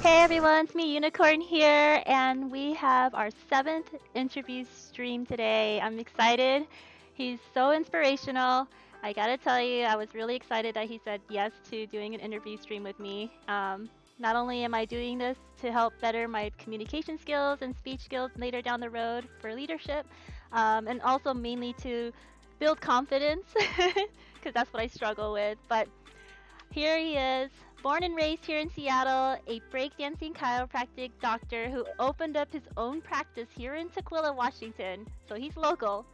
Hey everyone, it's me Unicorn here, and we have our seventh interview stream today. I'm excited. He's so inspirational. I gotta tell you, I was really excited that he said yes to doing an interview stream with me. Not only am I doing this to help better my communication skills and speech skills later down the road for leadership, and also mainly to build confidence, because that's what I struggle with. But here he is, born and raised here in Seattle, a breakdancing chiropractic doctor who opened up his own practice here in Tequila, Washington. So he's local.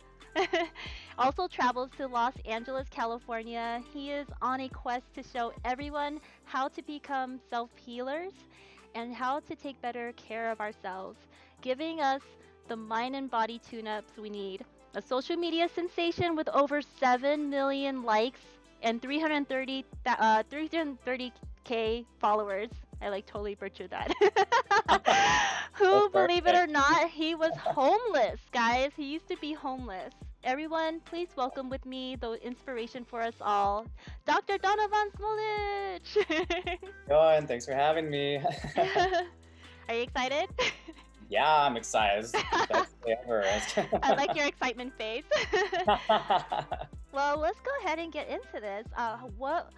Also travels to Los Angeles, California. He is on a quest to show everyone how to become self healers and how to take better care of ourselves, giving us the mind and body tune ups we need. A social media sensation with over 7 million likes and 330k followers. I like totally butchered that. That's Who, believe it or perfect. not, he was homeless, guys. He used to be homeless. Everyone, please welcome with me the inspiration for us all, Dr. Donovan Smolich. Going, thanks for having me. Are you excited? Yeah, I'm excited. This is the best day ever. I like your excitement face. Well, let's go ahead and get into this. What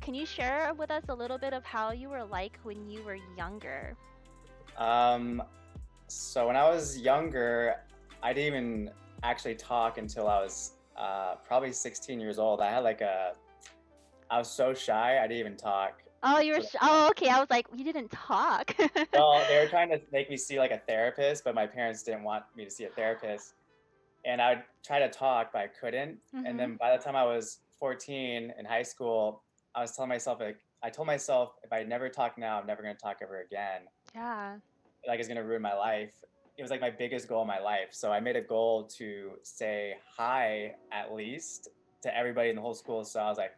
can you share with us a little bit of how you were like when you were younger? um, so when I was younger, I didn't even actually talk until I was probably 16 years old. I was so shy, I didn't even talk. Oh, you were. So, Oh, okay. I was like, you didn't talk. well, they were trying to make me see like a therapist, but my parents didn't want me to see a therapist. And I would try to talk, but I couldn't. And Mhm. then by the time I was 14 in high school, I was telling myself, like, I told myself if I never talk now, I'm never going to talk ever again. Yeah. Like, it's going to ruin my life. It was like my biggest goal in my life. So I made a goal to say hi at least to everybody in the whole school. So I was like,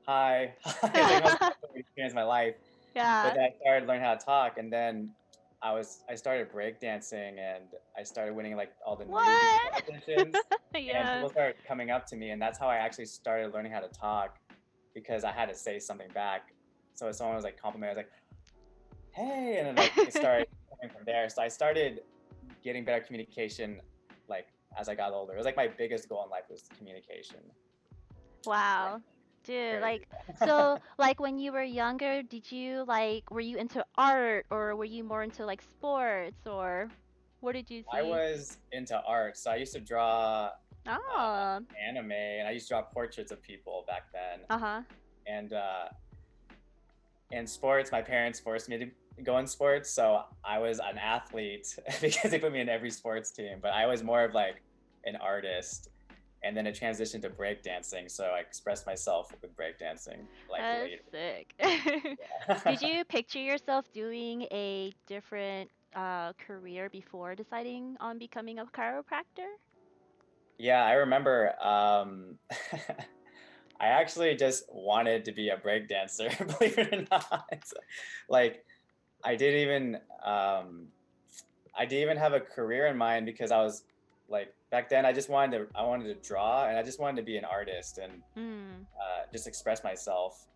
hi, hi. It's like the most important experience of my life. But Yeah. then I started learning how to talk, and then I started breakdancing, and I started winning like all the newbie What? competitions, and Yeah. people started coming up to me, and that's how I actually started learning how to talk because I had to say something back. So if someone was like complimenting, I was like, "Hey," and then like it started coming from there. So I started getting better communication like as I got older. It was like my biggest goal in life was communication. Yeah, Wow. Dude, crazy. like when you were younger, were you into art or were you more into like sports or what did you I see? was into art, so I used to draw Oh, anime, and I used to draw portraits of people back then. uh-huh. And in sports, my parents forced me to go in sports, so I was an athlete because they put me in every sports team. But I was more of like an artist, and then it transitioned to breakdancing. So I expressed myself with breakdancing like That's later. sick. Did Yeah, you picture yourself doing a different career before deciding on becoming a chiropractor? yeah, I remember. I actually just wanted to be a breakdancer, believe it or not. Like I didn't even um, I didn't even have a career in mind because I was like back then I wanted to draw, and I just wanted to be an artist and Mm. just express myself.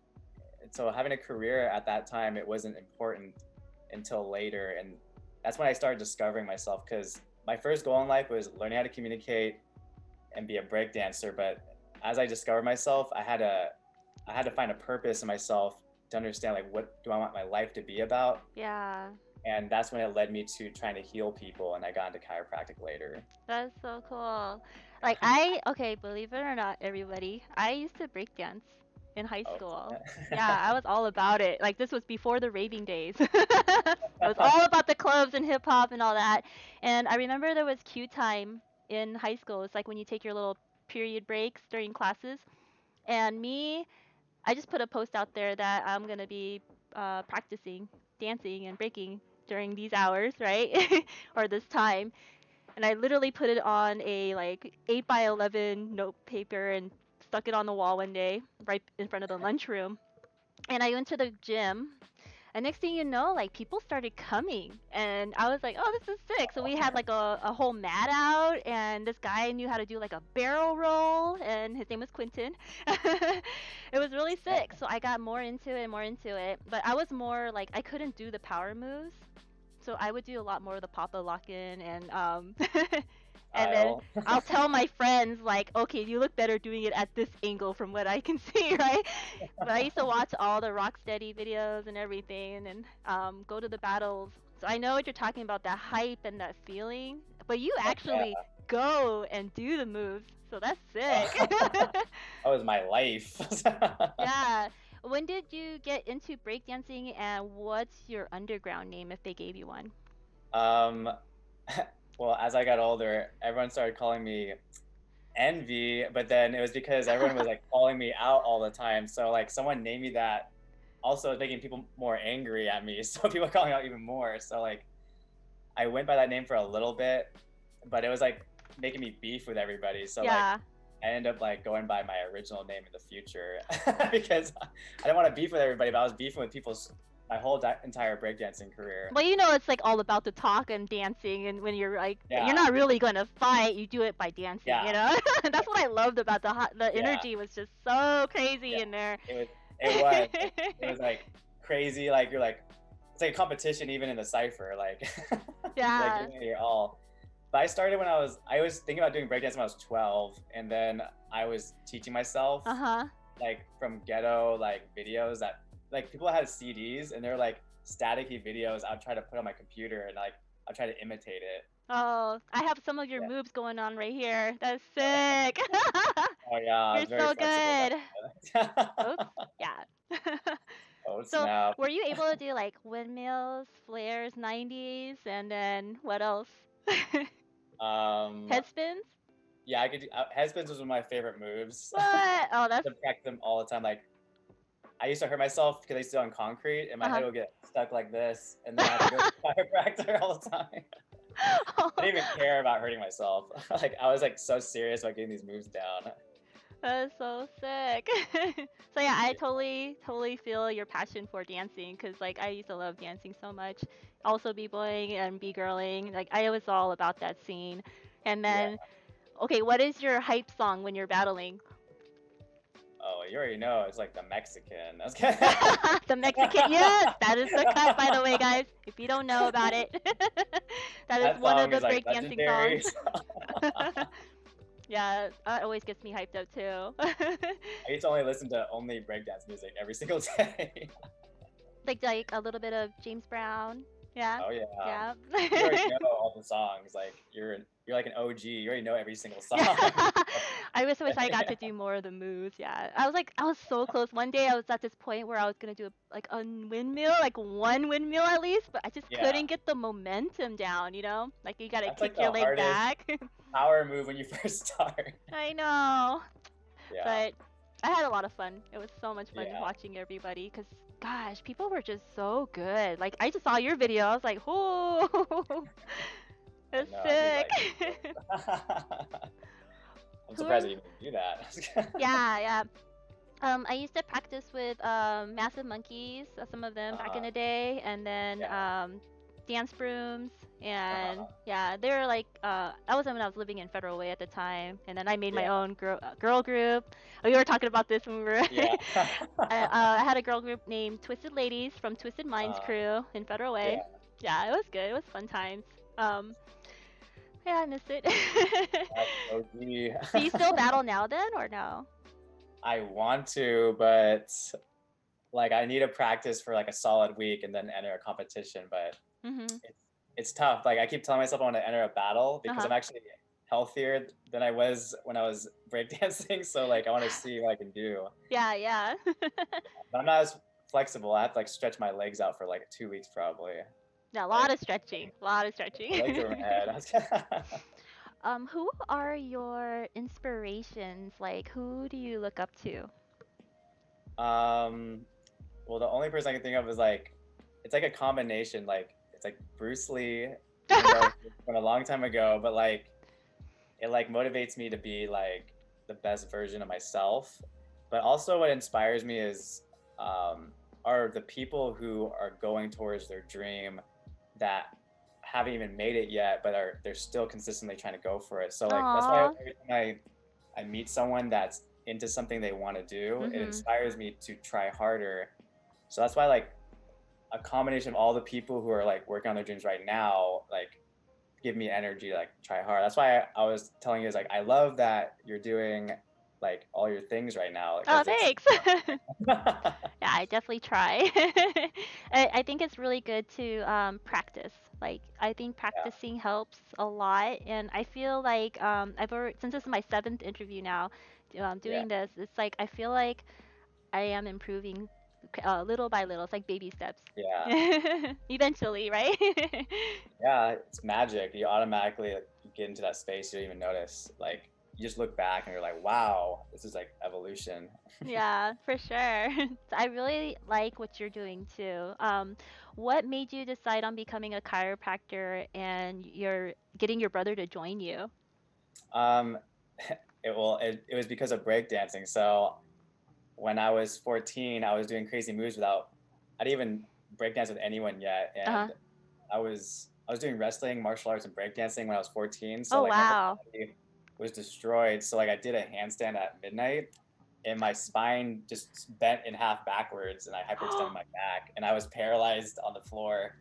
And so having a career at that time, it wasn't important until later, and that's when I started discovering myself because my first goal in life was learning how to communicate and be a break dancer. But as I discovered myself, I had to find a purpose in myself to understand like what do I want my life to be about, Yeah, and that's when it led me to trying to heal people, and I got into chiropractic later. that's so cool. Yeah. Okay, believe it or not, everybody, I used to break dance in high Oh, school. Yeah, I was all about it. Like this was before the raving days. I was all about the clubs and hip hop and all that. And I remember there was Q time in high school. It's like when you take your little period breaks during classes. And I just put a post out there that I'm gonna be practicing dancing and breaking during these hours, right? Or this time. And I literally put it on a like 8 by 11 note paper and stuck it on the wall one day right in front of the lunchroom. And I went to the gym And next thing you know, like people started coming, and I was like, "Oh, this is sick!" So we had like a whole mat out, and this guy knew how to do like a barrel roll, and his name was Quentin. It was really sick. So I got more into it, and more into it. But I was more like I couldn't do the power moves, so I would do a lot more of the Papa lock-in and and then Style. I'll tell my friends like, okay, you look better doing it at this angle from what I can see, right? But I used to watch all the Rocksteady videos and everything, and go to the battles. So I know what you're talking about, that hype and that feeling. But you Heck actually go and do the moves, so that's sick. yeah. That was my life. Yeah. When did you get into breakdancing, and what's your underground name if they gave you one? um, well, as I got older, everyone started calling me Envy, but then it was because everyone was like calling me out all the time. So like someone named me that also was making people more angry at me. So people calling out even more. So like I went by that name for a little bit, but it was like making me beef with everybody. So like Yeah. I ended up like going by my original name in the future because I didn't want to beef with everybody, but I was beefing with people's my whole entire breakdancing career. Well, you know, it's like all about the talk and dancing, and when you're like, you're Yeah, not really gonna fight, you do it by dancing, yeah, you know? That's what I loved about the yeah, energy was just so crazy yeah. in there. It was, it was like crazy. Like you're like, it's like a competition even in the cipher. Like, like Yeah. giving it your all. But I started when I was thinking about doing breakdance when I was 12, and then I was teaching myself Uh-huh. like from ghetto like videos that like people had CDs and they're like staticky videos. I'd try to put on my computer and like I'd try to imitate it. Oh, I have some of your Yeah. moves going on right here. That's sick. Oh yeah, I You're was very so flexible good. back Oops. then. Yeah. Oh So, snap. were you able to do like windmills, flares, 90s, and then what else? Um, Head spins? yeah, I could do, headspins was one of my favorite moves. What? Oh, I that's used to practice them all the time. Like I used to hurt myself because I used to do on concrete and my uh-huh. head would get stuck like this, and then I had to go to the chiropractor all the time. I didn't even care about hurting myself. Like I was like so serious about getting these moves down. That's so sick. So yeah, I totally feel your passion for dancing because like I used to love dancing so much. Also b-boying and b-girling. Like I was all about that scene. And Yeah. then, okay, what is your hype song when you're battling? Oh, you already know. It's like the Mexican. That's good. The Mexican. Yes, that is the cut, by the way, guys. If you don't know about it, that is That one of song the is like breakdancing songs. legendary. Yeah, that always gets me hyped up too. I used to only listen to only breakdance music every single day. Like a little bit of James Brown. Yeah. Oh yeah. Yeah. You already know all the songs. Like you're like an OG. You already know every single Yeah. song. I wish I got to do more of the moves. Yeah. I was so close. One day I was at this point where I was gonna do like a windmill, like one windmill at least, but I just Yeah. couldn't get the momentum down, you know? Like you gotta That's like kick your the leg hardest back. power move when you first start. I know. Yeah. But I had a lot of fun. It was so much fun Yeah. watching everybody because, gosh, people were just so good. Like, I just saw your video. I was like, oh, I that's know. I do sick. like it. I'm Who surprised are, that you can do that. yeah, yeah. I used to practice with Massive Monkeys, some of them back in uh, the day, and then yeah. Dance Brooms, and Uh, yeah, they were like that was when I was living in Federal Way at the time, and then I made my yeah. own girl group. We were talking about this when we were. Yeah. I had a girl group named Twisted Ladies from Twisted Minds uh, crew in Federal Way. yeah. Yeah, it was good. It was fun times. Um, yeah, I miss it. That's OG. Do you still battle now then, or no? I want to, but like I need to practice for like a solid week and then enter a competition. But Mhm. it's tough. Like I keep telling myself I want to enter a battle Uh because huh. I'm actually healthier than I was when I was breakdancing. So like I want to see what I can do. Yeah, yeah. But I'm not as flexible. I have to like stretch my legs out for like 2 weeks probably. Yeah, a lot Like of stretching. A lot of stretching. my legs over my head. Who are your inspirations? Like, who do you look up to? um, well, the only person I can think of is like it's like a combination. Like it's like Bruce Lee, even though it's from a long time ago, but like it like motivates me to be like the best version of myself. But also what inspires me is are the people who are going towards their dream that haven't even made it yet, but they're still consistently trying to go for it. So like that's why Aw. every time I meet someone that's into something they want to do, it Mhm. inspires me to try harder. So that's why like a combination of all the people who are like working on their dreams right now, like give me energy to like try hard. That's why I was telling you is like I love that you're doing like all your things right now Oh, because it's thanks. Yeah, I definitely try. I think it's really good to practice. Like, I think yeah, practicing helps a lot, and I feel like I've already, since this is my seventh interview now, yeah, doing this, it's like I feel like I am improving little by little. It's like baby steps. yeah, Eventually, right? yeah. It's magic. You automatically like, you get into that space you don't even notice. Like you just look back and you're like, wow, this is like evolution. Yeah, for sure. I really like what you're doing too. What made you decide on becoming a chiropractor and you're getting your brother to join you? Um, it was because of breakdancing. So when I was 14, I was doing crazy moves without I didn't even breakdance with anyone yet, Uh-huh. and I was doing wrestling, martial arts, and breakdancing when I was 14. So Oh, like my whole wow. body was destroyed. So like I did a handstand at midnight, and my spine just bent in half backwards, and I hyperextended my back, and I was paralyzed on the floor,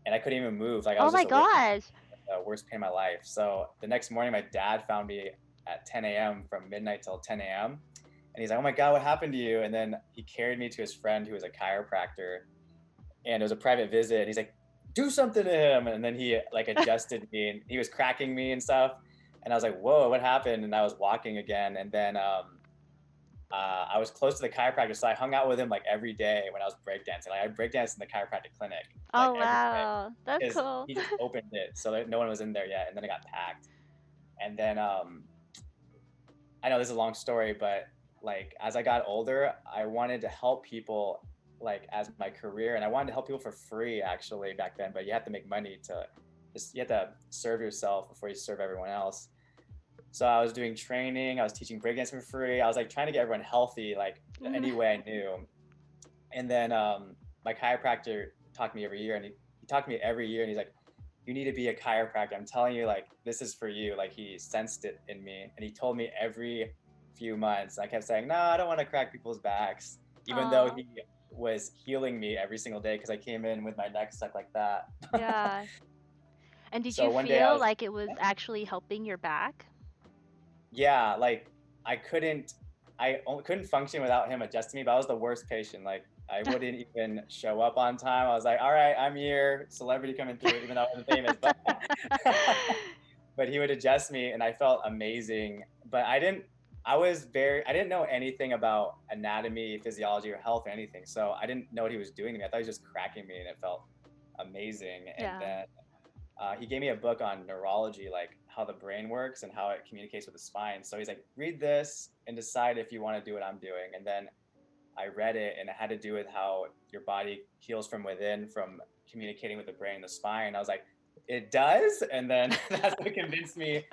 and I couldn't even move. Like I Oh was my just awake, gosh. the worst pain of my life. So the next morning, my dad found me at 10 a.m. from midnight till 10 a.m. And he's like, "Oh my God, what happened to you?" And then he carried me to his friend who was a chiropractor, and it was a private visit. He's like, "Do something to him," and then he like adjusted me, and he was cracking me and stuff. And I was like, "Whoa, what happened?" And I was walking again, and then I was close to the chiropractor, so I hung out with him like every day when I was breakdancing. Like I breakdanced in the chiropractic clinic like Oh, every day wow. That's because cool. he just opened it, so that no one was in there yet, and then it got packed. And then I know this is a long story, but like as I got older, I wanted to help people like as my career, and I wanted to help people for free actually back then. But you have to make money to just you have to serve yourself before you serve everyone else. So I was doing training, I was teaching breakdance for free. I was like trying to get everyone healthy, like Mhm. any way I knew. And then my chiropractor talked to me every year, and he talked to me every year, and he's like, "You need to be a chiropractor. I'm telling you, like this is for you." Like he sensed it in me, and he told me every few months. I kept saying, "No, I don't want to crack people's backs," even though Aw. he was healing me every single day because I came in with my neck stuck like that. Yeah. And did So you one day I feel was, like it was actually helping your back? yeah, like I couldn't function without him adjusting me, but I was the worst patient. Like I wouldn't even show up on time. I was like, all right, I'm here, celebrity coming through, even though I wasn't famous, but but he would adjust me and I felt amazing. But I didn't know anything about anatomy, physiology, or health or anything. So I didn't know what he was doing to me. I thought he was just cracking me and it felt amazing. And Yeah. then he gave me a book on neurology, like how the brain works and how it communicates with the spine. So he's like, read this and decide if you want to do what I'm doing. And then I read it, and it had to do with how your body heals from within, from communicating with the brain and the spine. I was like, it does? And then that's what convinced me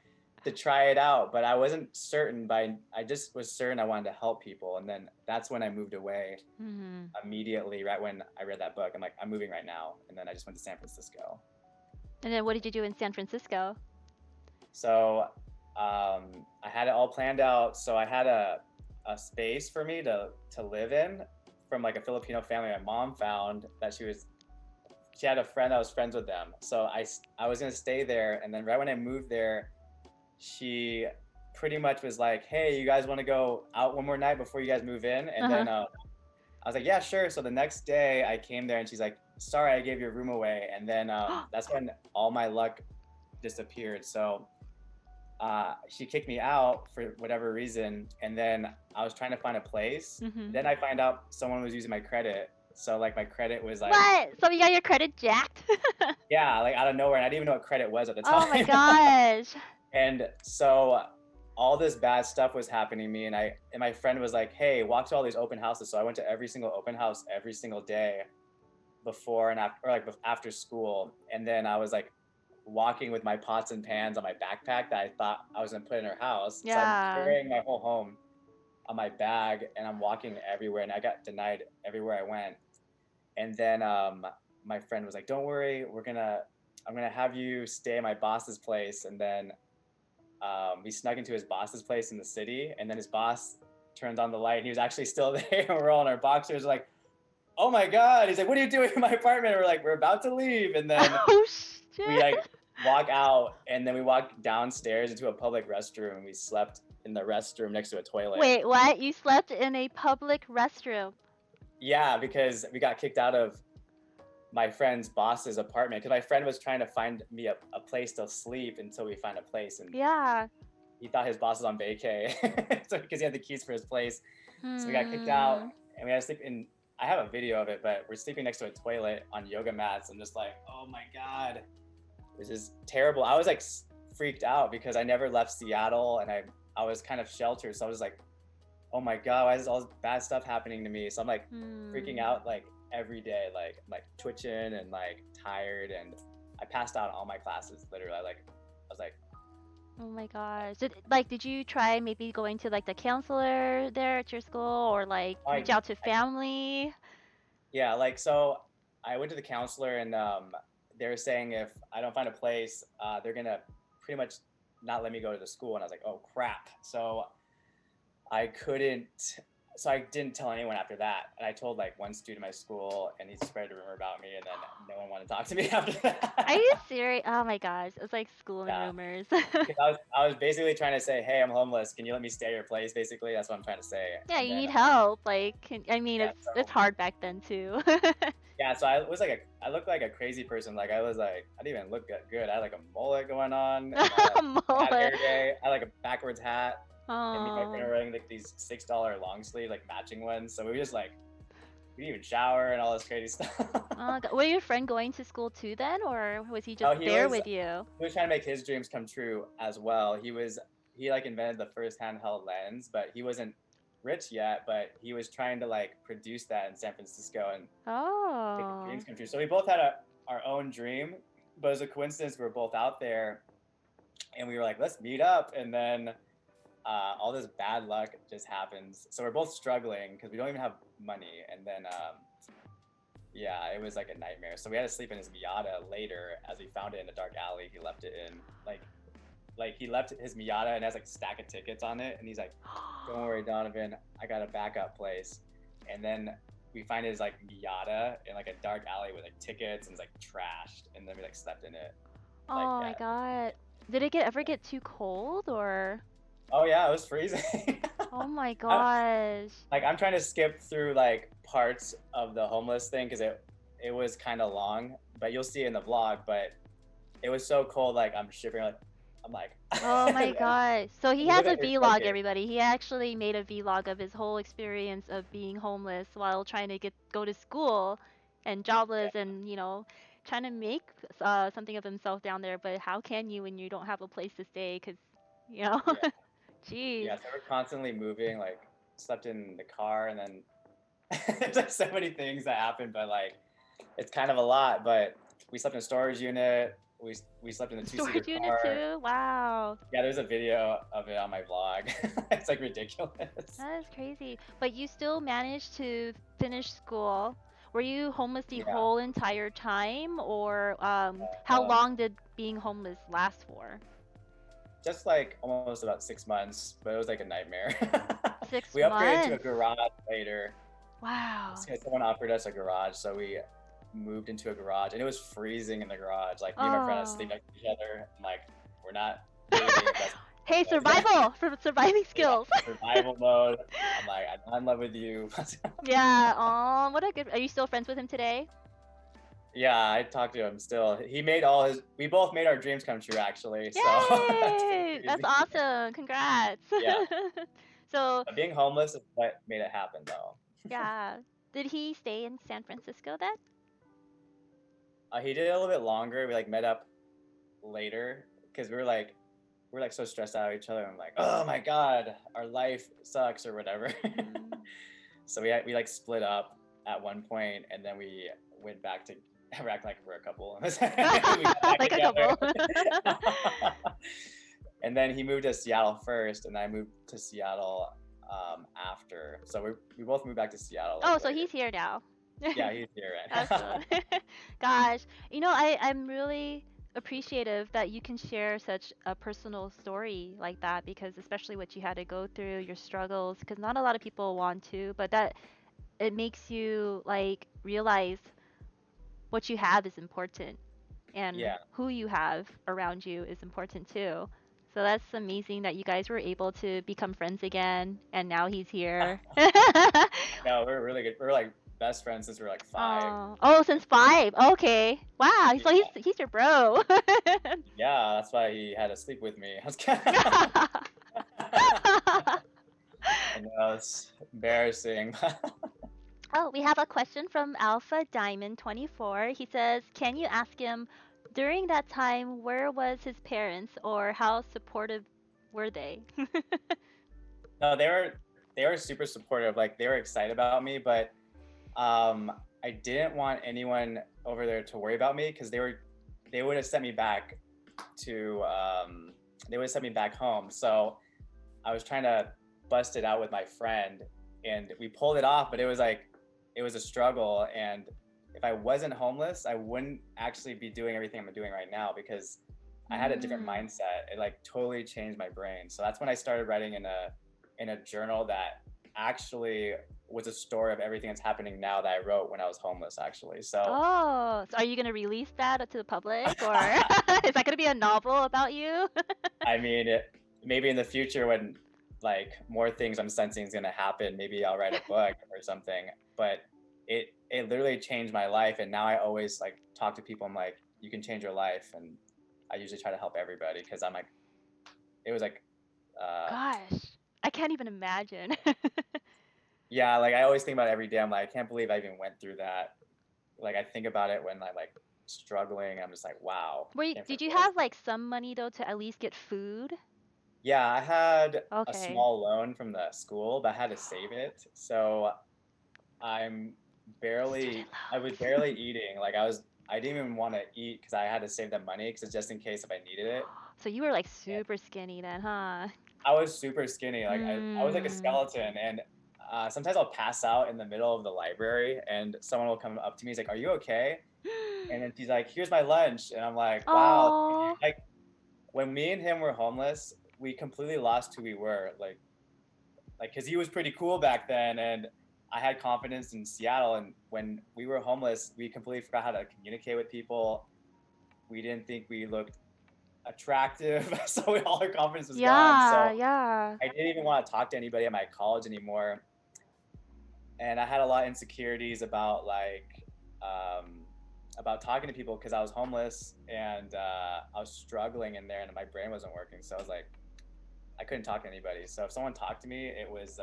to try it out. But I wasn't certain, I just was certain I wanted to help people. And then that's when I moved away Mhm. immediately, right when I read that book. I'm like, I'm moving right now. And then I just went to San Francisco. And then what did you do in San Francisco? So I had it all planned out. So I had a space for me to live in from like a Filipino family my mom found that she had a friend that was friends with them. So I was gonna stay there, and then right when I moved there, she pretty much was like, "Hey, you guys want to go out one more night before you guys move in?" And Uh-huh. then I was like, "Yeah, sure." So the next day I came there, and she's like, "Sorry, I gave your room away." And then that's when all my luck disappeared. So she kicked me out for whatever reason, and then I was trying to find a place. Mhm. Then I find out someone was using my credit, so like my credit was like, What? So you got your credit jacked? yeah, like out of nowhere, and I didn't even know what credit was at the Oh my time. gosh. And so all this bad stuff was happening to me, and my friend was like, "Hey, walk to all these open houses." So I went to every single open house every single day before and after, or like after school, and then I was like walking with my pots and pans on my backpack that I thought I was gonna put in her house. So I'm Yeah. carrying my whole home on my bag, and I'm walking everywhere, and I got denied everywhere I went. And then my friend was like, "Don't worry, I'm gonna have you stay at my boss's place." And then we snuck into his boss's place in the city, and then his boss turned on the light, and he was actually still there. And we're all in our boxers, like, "Oh my god!" He's like, "What are you doing in my apartment?" And we're like, "We're about to leave." And then Oh we shit. like walk out, and then we walk downstairs into a public restroom, and we slept in the restroom next to a toilet. Wait, what? You slept in a public restroom? Yeah, because we got kicked out of my friend's boss's apartment because my friend was trying to find me a place to sleep until we find a place, and Yeah. he thought his boss was on vacay, so because he had the keys for his place. So we got kicked out, Hmm. and we had to sleep in. I have a video of it, but we're sleeping next to a toilet on yoga mats. I'm just like, oh my god, this is terrible. I was like freaked out because I never left Seattle, and I was kind of sheltered, so I was like, oh my god, why is all this bad stuff happening to me? So I'm like freaking out like every day, like I'm like twitching and like tired, and I passed out in all my classes literally. I was like, Oh my gosh. Did you try maybe going to like the counselor there at your school or like reach out to family? yeah, like so I went to the counselor, and they were saying if I don't find a place, they're gonna pretty much not let me go to the school. And I was like, oh crap. I couldn't, so I didn't tell anyone after that. And I told like one student in my school, and he spread a rumor about me, and then no one wanted to talk to me after Are you that. serious? Oh my gosh. It's like school and Yeah, rumors. because I was basically trying to say, hey, I'm homeless. Can you let me stay at your place? Basically, that's what I'm trying to say. Yeah, And you then need help. Like, I mean, yeah, it's hard back then too. yeah, so I was like I looked like a crazy person. Like I was like, I didn't even look good. I had like a mullet going on, and I like had hair Mullet. day. I had like a backwards hat, and me and my friend Oh. were wearing like these $6 long sleeve like matching ones. So we were just like, we didn't even shower and all this crazy stuff. Oh, were your friend going to school too then, or was he just Oh, there with you? he was trying to make his dreams come true as well. He like invented the first handheld lens, but he wasn't rich yet. But he was trying to like produce that in San Francisco and make the Oh. dreams come true. So we both had our own dream, but it was a coincidence we were both out there, and we were like, let's meet up. And then all this bad luck just happens. So we're both struggling because we don't even have money. And then yeah, it was like a nightmare. So we had to sleep in his Miata later, as we found it in a dark alley. He left it in like he left his Miata and has like a stack of tickets on it, and he's like, don't worry, Donovan, I got a backup place. And then we find his like Miata in like a dark alley with like tickets, and it's like trashed, and then we like slept in it. Like Oh yeah. my god. Did it ever get too cold or? Oh yeah, it was freezing. Oh my I, gosh. like I'm trying to skip through like parts of the homeless thing because it was kind of long, but you'll see it in the vlog. But it was so cold, like I'm shivering. Like I'm like, Oh my and gosh. So he you has look a like you're vlog, soaking. everybody. He actually made a vlog of his whole experience of being homeless while trying to go to school and Yeah, jobless and, trying to make something of himself down there. But how can you when you don't have a place to stay? Because, you know, yeah, jeez. yeah. So we're constantly moving. Like slept in the car, and then there's like so many things that happen, but like it's kind of a lot. But we slept in a storage unit. We slept in a two-seater Storage unit car. too? Wow. Yeah, there's a video of it on my vlog. It's like ridiculous. That is crazy. But you still managed to finish school. Were you homeless the Yeah. whole entire time, or how Um, long did being homeless last for? just like almost about 6 months, but it was like a nightmare. Six We upgraded to a months. garage later. Wow. Someone offered us a garage, so we moved into a garage, and it was freezing in the garage. Like me and my friend had to sleep Oh. next to each other. And, like we're not dating. If Hey, that's survival for surviving yeah, skills. survival mode. I'm like, I'm not in love with you. Yeah. Oh, what a good. Are you still friends with him today? Yeah, I talked to him still. He made we both made our dreams come true, actually. So that's pretty Yay! That's crazy. awesome. Congrats. Yeah, So, but being homeless is what made it happen, though. yeah. Did he stay in San Francisco then? He did it a little bit longer. We like met up later because we're like so stressed out of each other. I'm like, oh my god, our life sucks or whatever. Mm. So we like split up at one point, and then we went back to we're acting like we're a couple. We got back Like a together. couple. And then he moved to Seattle first, and I moved to Seattle after. So we both moved back to Seattle like Oh, so later. he's here now. Yeah, he's here right now. Awesome. Gosh, I'm really appreciative that you can share such a personal story like that because especially what you had to go through, your struggles, because not a lot of people want to, but that it makes you like realize what you have is important and Yeah. who you have around you is important too. So that's amazing that you guys were able to become friends again and now he's here. No, we're really good. We're like best friends since we were like 5. Oh, oh, since 5. Okay. Wow. So Yeah. he's your bro. Yeah, that's why he had to sleep with me. I was kidding. I know it's embarrassing. Oh, we have a question from Alpha Diamond 24. He says, "Can you ask him during that time where was his parents or how supportive were they?" No, they were super supportive. Like they were excited about me, but um, I didn't want anyone over there to worry about me because they would have sent me back to they would have sent me back home. So I was trying to bust it out with my friend, and we pulled it off, but it was a struggle. And if I wasn't homeless, I wouldn't actually be doing everything I'm doing right now because I had a different Mm. mindset. It like totally changed my brain. So that's when I started writing in a journal that actually was a story of everything that's happening now that I wrote when I was homeless actually. So Oh, so are you gonna release that to the public, or is that gonna be a novel about you? I mean, maybe in the future when like more things I'm sensing is gonna happen, maybe I'll write a book or something. But it literally changed my life, and now I always like talk to people. I'm like, you can change your life, and I usually try to help everybody because I'm like, it was like, uh, Gosh, I can't even imagine. yeah, like I always think about it every day. I'm like, I can't believe I even went through that. Like I think about it when I'm like struggling. I'm just like, wow, I came from Did you this. have like some money though to at least get food? Yeah, I had a Okay. small loan from the school, but I had to save it. So I'm Student I was loans. barely eating. I didn't even want to eat because I had to save the money because just in case if I needed it. So you were like And super skinny then, huh? I was super skinny. I was like a Mm. skeleton. And sometimes I'll pass out in the middle of the library and someone will come up to me. He's like, "Are you okay?" And then she's like, "Here's my lunch." And I'm like, "Wow." Oh. Like when me and him were homeless, we completely lost who we were. Like because he was pretty cool back then, and I had confidence in Seattle. And when we were homeless, we completely forgot how to communicate with people. We didn't think we looked attractive, so all our confidence was gone. Yeah, So yeah. I didn't even want to talk to anybody at my college anymore, and I had a lot of insecurities um, about talking to people because I was homeless and I was struggling in there, and my brain wasn't working. So I was like, I couldn't talk to anybody. So if someone talked to me, it was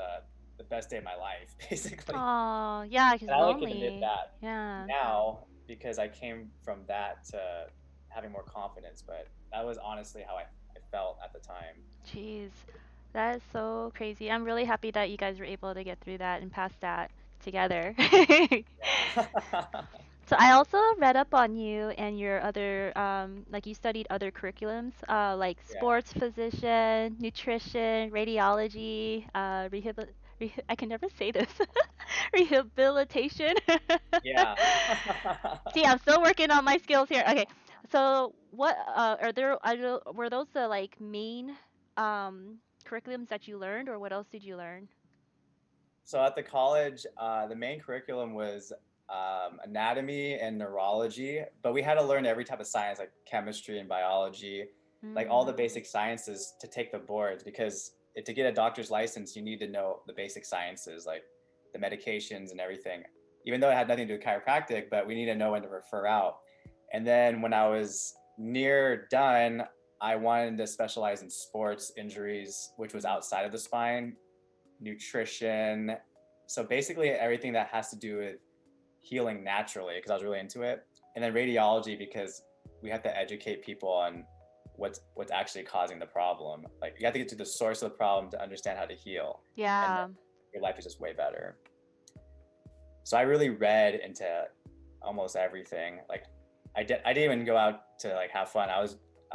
the best day of my life, basically. Oh, yeah, he's And I only can admit lonely. that Yeah. now because I came from that to having more confidence. But that was honestly how I felt at the time. Jeez. That is so crazy. I'm really happy that you guys were able to get through that and pass that together. Yeah. So I also read up on you and your other, like you studied other curriculums, like Yeah. sports physician, nutrition, radiology, I can never say this, rehabilitation. Yeah. See, I'm still working on my skills here. Okay, so what were those the like main curriculums that you learned, or what else did you learn? So at the college, the main curriculum was anatomy and neurology, but we had to learn every type of science, like chemistry and biology, like all the Mm. basic sciences to take the boards. Because to get a doctor's license, you need to know the basic sciences, like the medications and everything. Even though it had nothing to do with chiropractic, but we need to know when to refer out. And then when I was near done, I wanted to specialize in sports injuries, which was outside of the spine, nutrition. So basically everything that has to do with healing naturally, because I was really into it. And then radiology because we have to educate people on what's actually causing the problem. Like you have to get to the source of the problem to understand how to heal. And then Yeah. your life is just way better. So I really read into almost everything. Like I didn't even go out to like have fun. I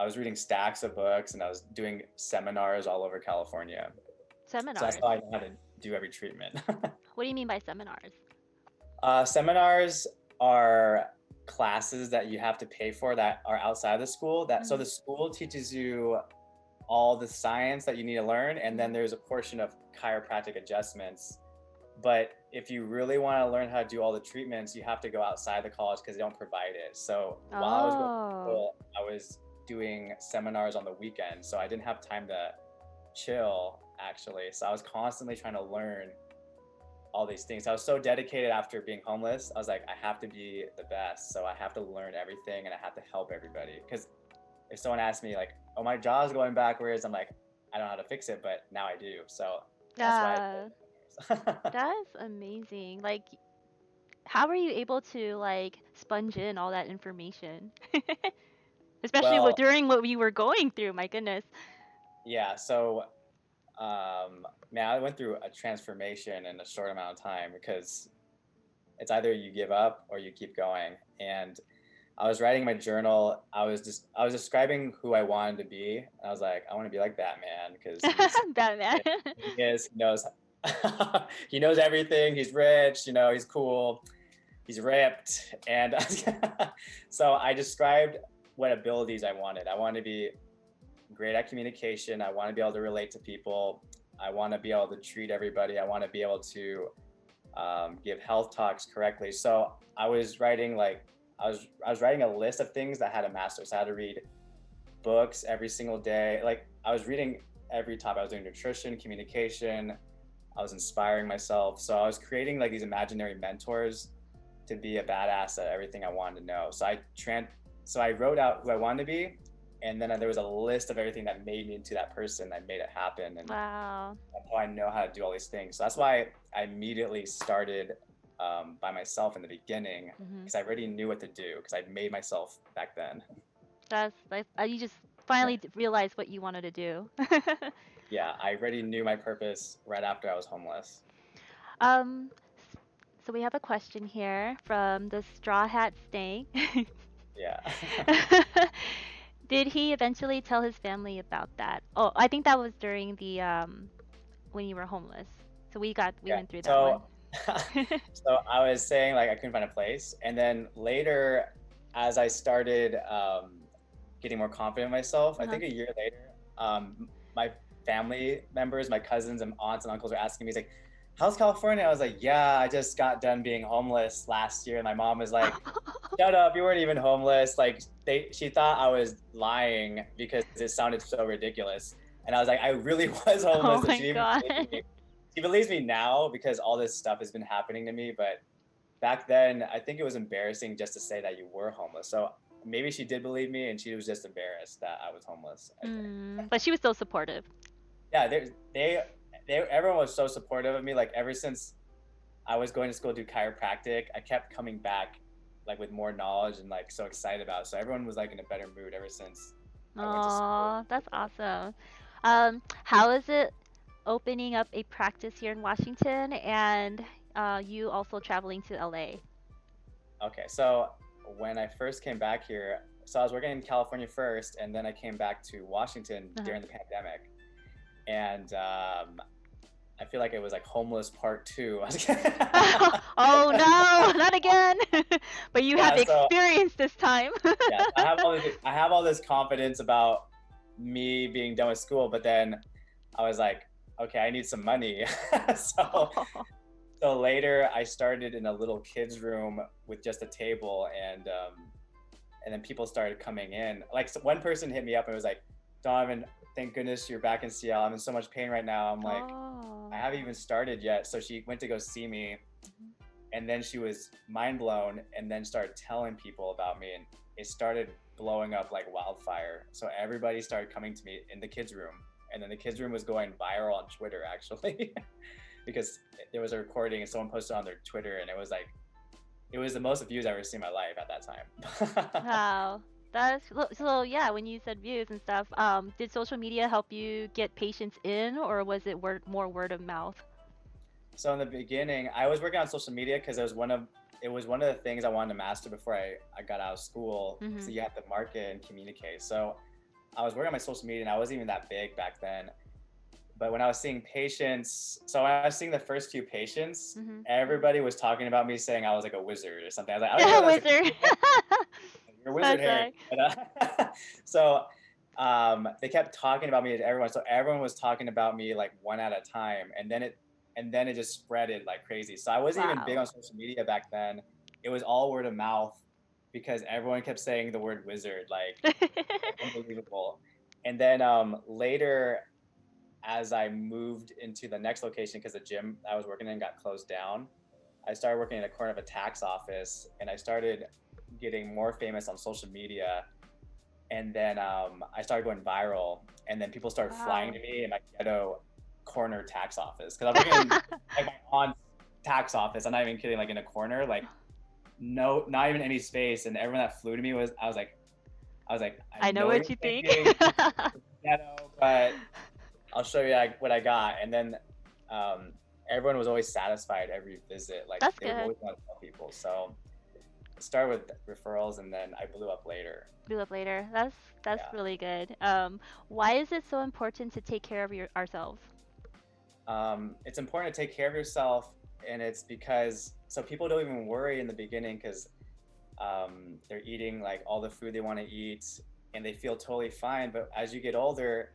was reading stacks of books and I was doing seminars all over California. So that's Seminars. how I know how to do every treatment. What do you mean by seminars? Seminars are classes that you have to pay for that are outside of the school. So the school teaches you all the science that you need to learn, and then there's a portion of chiropractic adjustments. But if you really want to learn how to do all the treatments, you have to go outside the college because they don't provide it. So while I was going to school, I was doing seminars on the weekend, so I didn't have time to chill actually. So I was constantly trying to learn all these things. I was so dedicated after being homeless. I was like, I have to be the best, so I have to learn everything and I have to help everybody. Because if someone asks me like, oh, my jaw's going backwards, I'm like, I don't know how to fix it, but now I do. So that's why That's amazing. Like, how were you able to like sponge in all that information? Especially well, during what you were going through, my goodness. yeah, so man, I went through a transformation in a short amount of time because it's either you give up or you keep going. And I was writing my journal. I was describing who I wanted to be. I was like, I want to be like Batman because Batman. he knows he knows everything. He's rich, he's cool, he's ripped, and so I described what abilities I wanted. I wanted to be great at communication. I want to be able to relate to people. I want to be able to treat everybody. I want to be able to give health talks correctly. So I was writing I was writing a list of things that had a master's. I had to read books every single day. Like I was reading every topic. I was doing nutrition, communication. I was inspiring myself. So I was creating like these imaginary mentors to be a badass at everything I wanted to know. So I wrote out who I wanted to be, and then there was a list of everything that made me into that person. I made it happen, and Wow. that's how I know how to do all these things. So that's why I immediately started by myself in the beginning, because I already knew what to do because I'd made myself back then. That's you just finally realized what you wanted to do. Yeah, I already knew my purpose right after I was homeless. um, so we have a question here from the Straw Hat Snake. Yeah. Did he eventually tell his family about that? Oh, I think that was during the when you were homeless. So we went through that one. So I was saying like I couldn't find a place, and then later, as I started getting more confident in myself, I think a year later, my family members, my cousins and aunts and uncles were asking me, like, how's California? I was like, yeah, I just got done being homeless last year. And my mom was like, shut up, you weren't even homeless. Like she thought I was lying because it sounded so ridiculous. And I was like, I really was homeless. Oh my god. She believes me now because all this stuff has been happening to me. But back then, I think it was embarrassing just to say that you were homeless. So maybe she did believe me, and she was just embarrassed that I was homeless, I think. But she was still supportive. Yeah, everyone was so supportive of me. Like ever since I was going to school to do chiropractic, I kept coming back like with more knowledge and like so excited about it. So everyone was like in a better mood ever since I went to school. Aw, that's awesome. How is it opening up a practice here in Washington and you also traveling to LA? Okay, so when I first came back here, so I was working in California first, and then I came back to Washington during the pandemic. And I feel like it was like homeless part 2. Oh no, not again. But you have experience this time. Yeah, I have all this confidence about me being done with school, but then I was like, okay, I need some money. So later I started in a little kids room with just a table, and then people started coming in. Like one person hit me up and was like, Donovan, thank goodness you're back in Seattle. I'm in so much pain right now. I'm like, I haven't even started yet. So she went to go see me, and then she was mind blown, and then started telling people about me, and it started blowing up like wildfire. So everybody started coming to me in the kids room, and then the kids room was going viral on Twitter actually, because there was a recording and someone posted on their Twitter, and it was the most views I've ever seen in my life at that time. Wow. That's so yeah, when you said views and stuff, did social media help you get patients in, or was it more word of mouth? So in the beginning, I was working on social media because it was one of the things I wanted to master before I got out of school. So you have to market and communicate. So I was working on my social media, and I wasn't even that big back then. But when I was seeing patients, so when I was seeing the first few patients, Mm-hmm. everybody was talking about me, saying I was like a wizard or something. I was like, I don't even know if that's Wizard. you're a wizard, That's Harry. like, But, so they kept talking about me to everyone. So everyone was talking about me like one at a time, and then it just spread it like crazy. So I wasn't even big wow. on social media back then. It was all word of mouth because everyone kept saying the word wizard, like unbelievable. And then later, as I moved into the next location, because the gym I was working in got closed down, I started working in a corner of a tax office, and I started getting more famous on social media. And then I started going viral, and then people started flying Wow. to me in my ghetto corner tax office because I'm working in like my aunt's tax office. I'm not even kidding, like in a corner, like no, not even any space. And everyone that flew to me I was like, I I know know what what you're you think. thinking, ghetto, but I'll show you what I got. And then um, everyone was always satisfied every visit. Like That's they would good. always want to tell people. So it started with referrals, and then I blew up later. Do it later. That's Yeah. really good. Why is it so important to take care of ourselves? It's important to take care of yourself, and it's because so people don't even worry in the beginning because they're eating like all the food they want to eat, and they feel totally fine. But as you get older,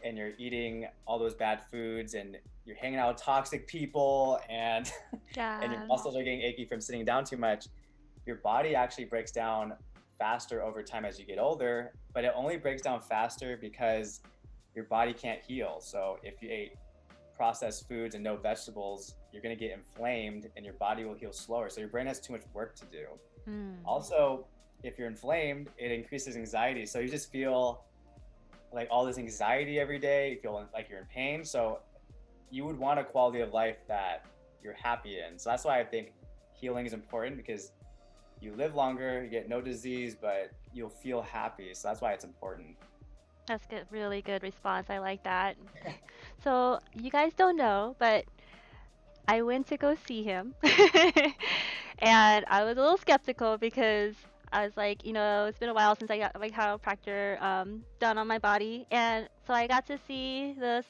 and you're eating all those bad foods, and you're hanging out with toxic people, and and your Yeah. muscles are getting achy from sitting down too much, your body actually breaks down faster over time as you get older. But it only breaks down faster because your body can't heal. So if you ate processed foods and no vegetables, you're going to get inflamed, and your body will heal slower. So your brain has too much work to do. Mm. Also, if you're inflamed, it increases anxiety. So you just feel like all this anxiety every day. You feel like you're in pain. So you would want a quality of life that you're happy in. So that's why I think healing is important, because you live longer, you get no disease, but you'll feel happy. So that's why it's important. That's good. Really good response. I like that. So you guys don't know, but I went to go see him, and I was a little skeptical because I was like, it's been a while since I got my chiropractor done on my body, and so I got to see the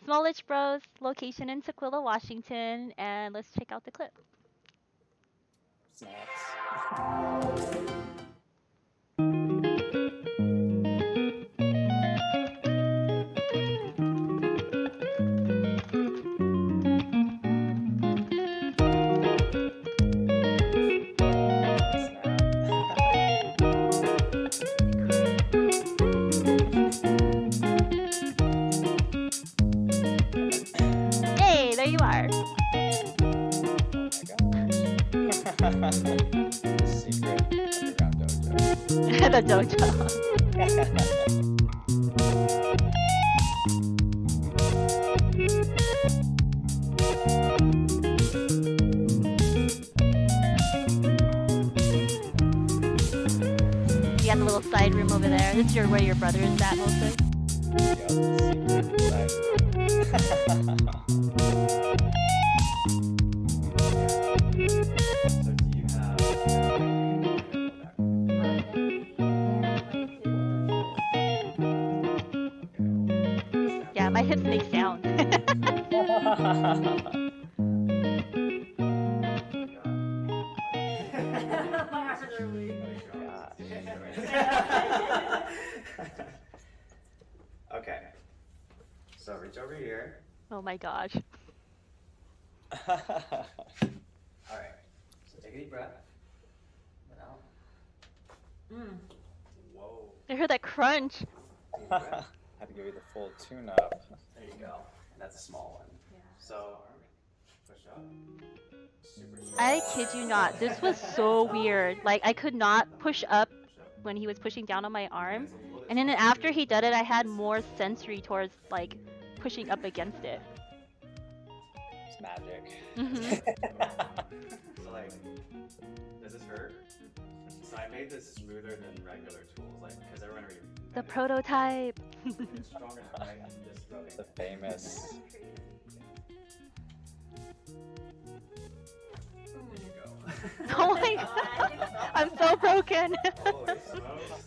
Smolich Bros location in Tequila, Washington, and let's check out the clip. Snaps. Hey, there you are. Secret underground dojo. The dojo. You got the little side room over there. This is where your brother is at mostly. Yeah, my hips make sound. Okay, so reach over here. Oh my gosh. All right, so take a deep breath. And out. Whoa. I heard that crunch. Deep breath. Had to give you the full tune-up. There you go. And that's a small one. Yeah. So push up. Super strong. I kid you not. This was so weird. Like, I could not push up when he was pushing down on my arm. And then after he did it, I had more sensory towards, like, pushing up against it. It's magic. So like, does this hurt? So I made this smoother than regular tools, like, because everyone already. The prototype. It's stronger than right? I'm just rubbing. The famous. There you go. Oh my god. I'm so broken. Holy smokes.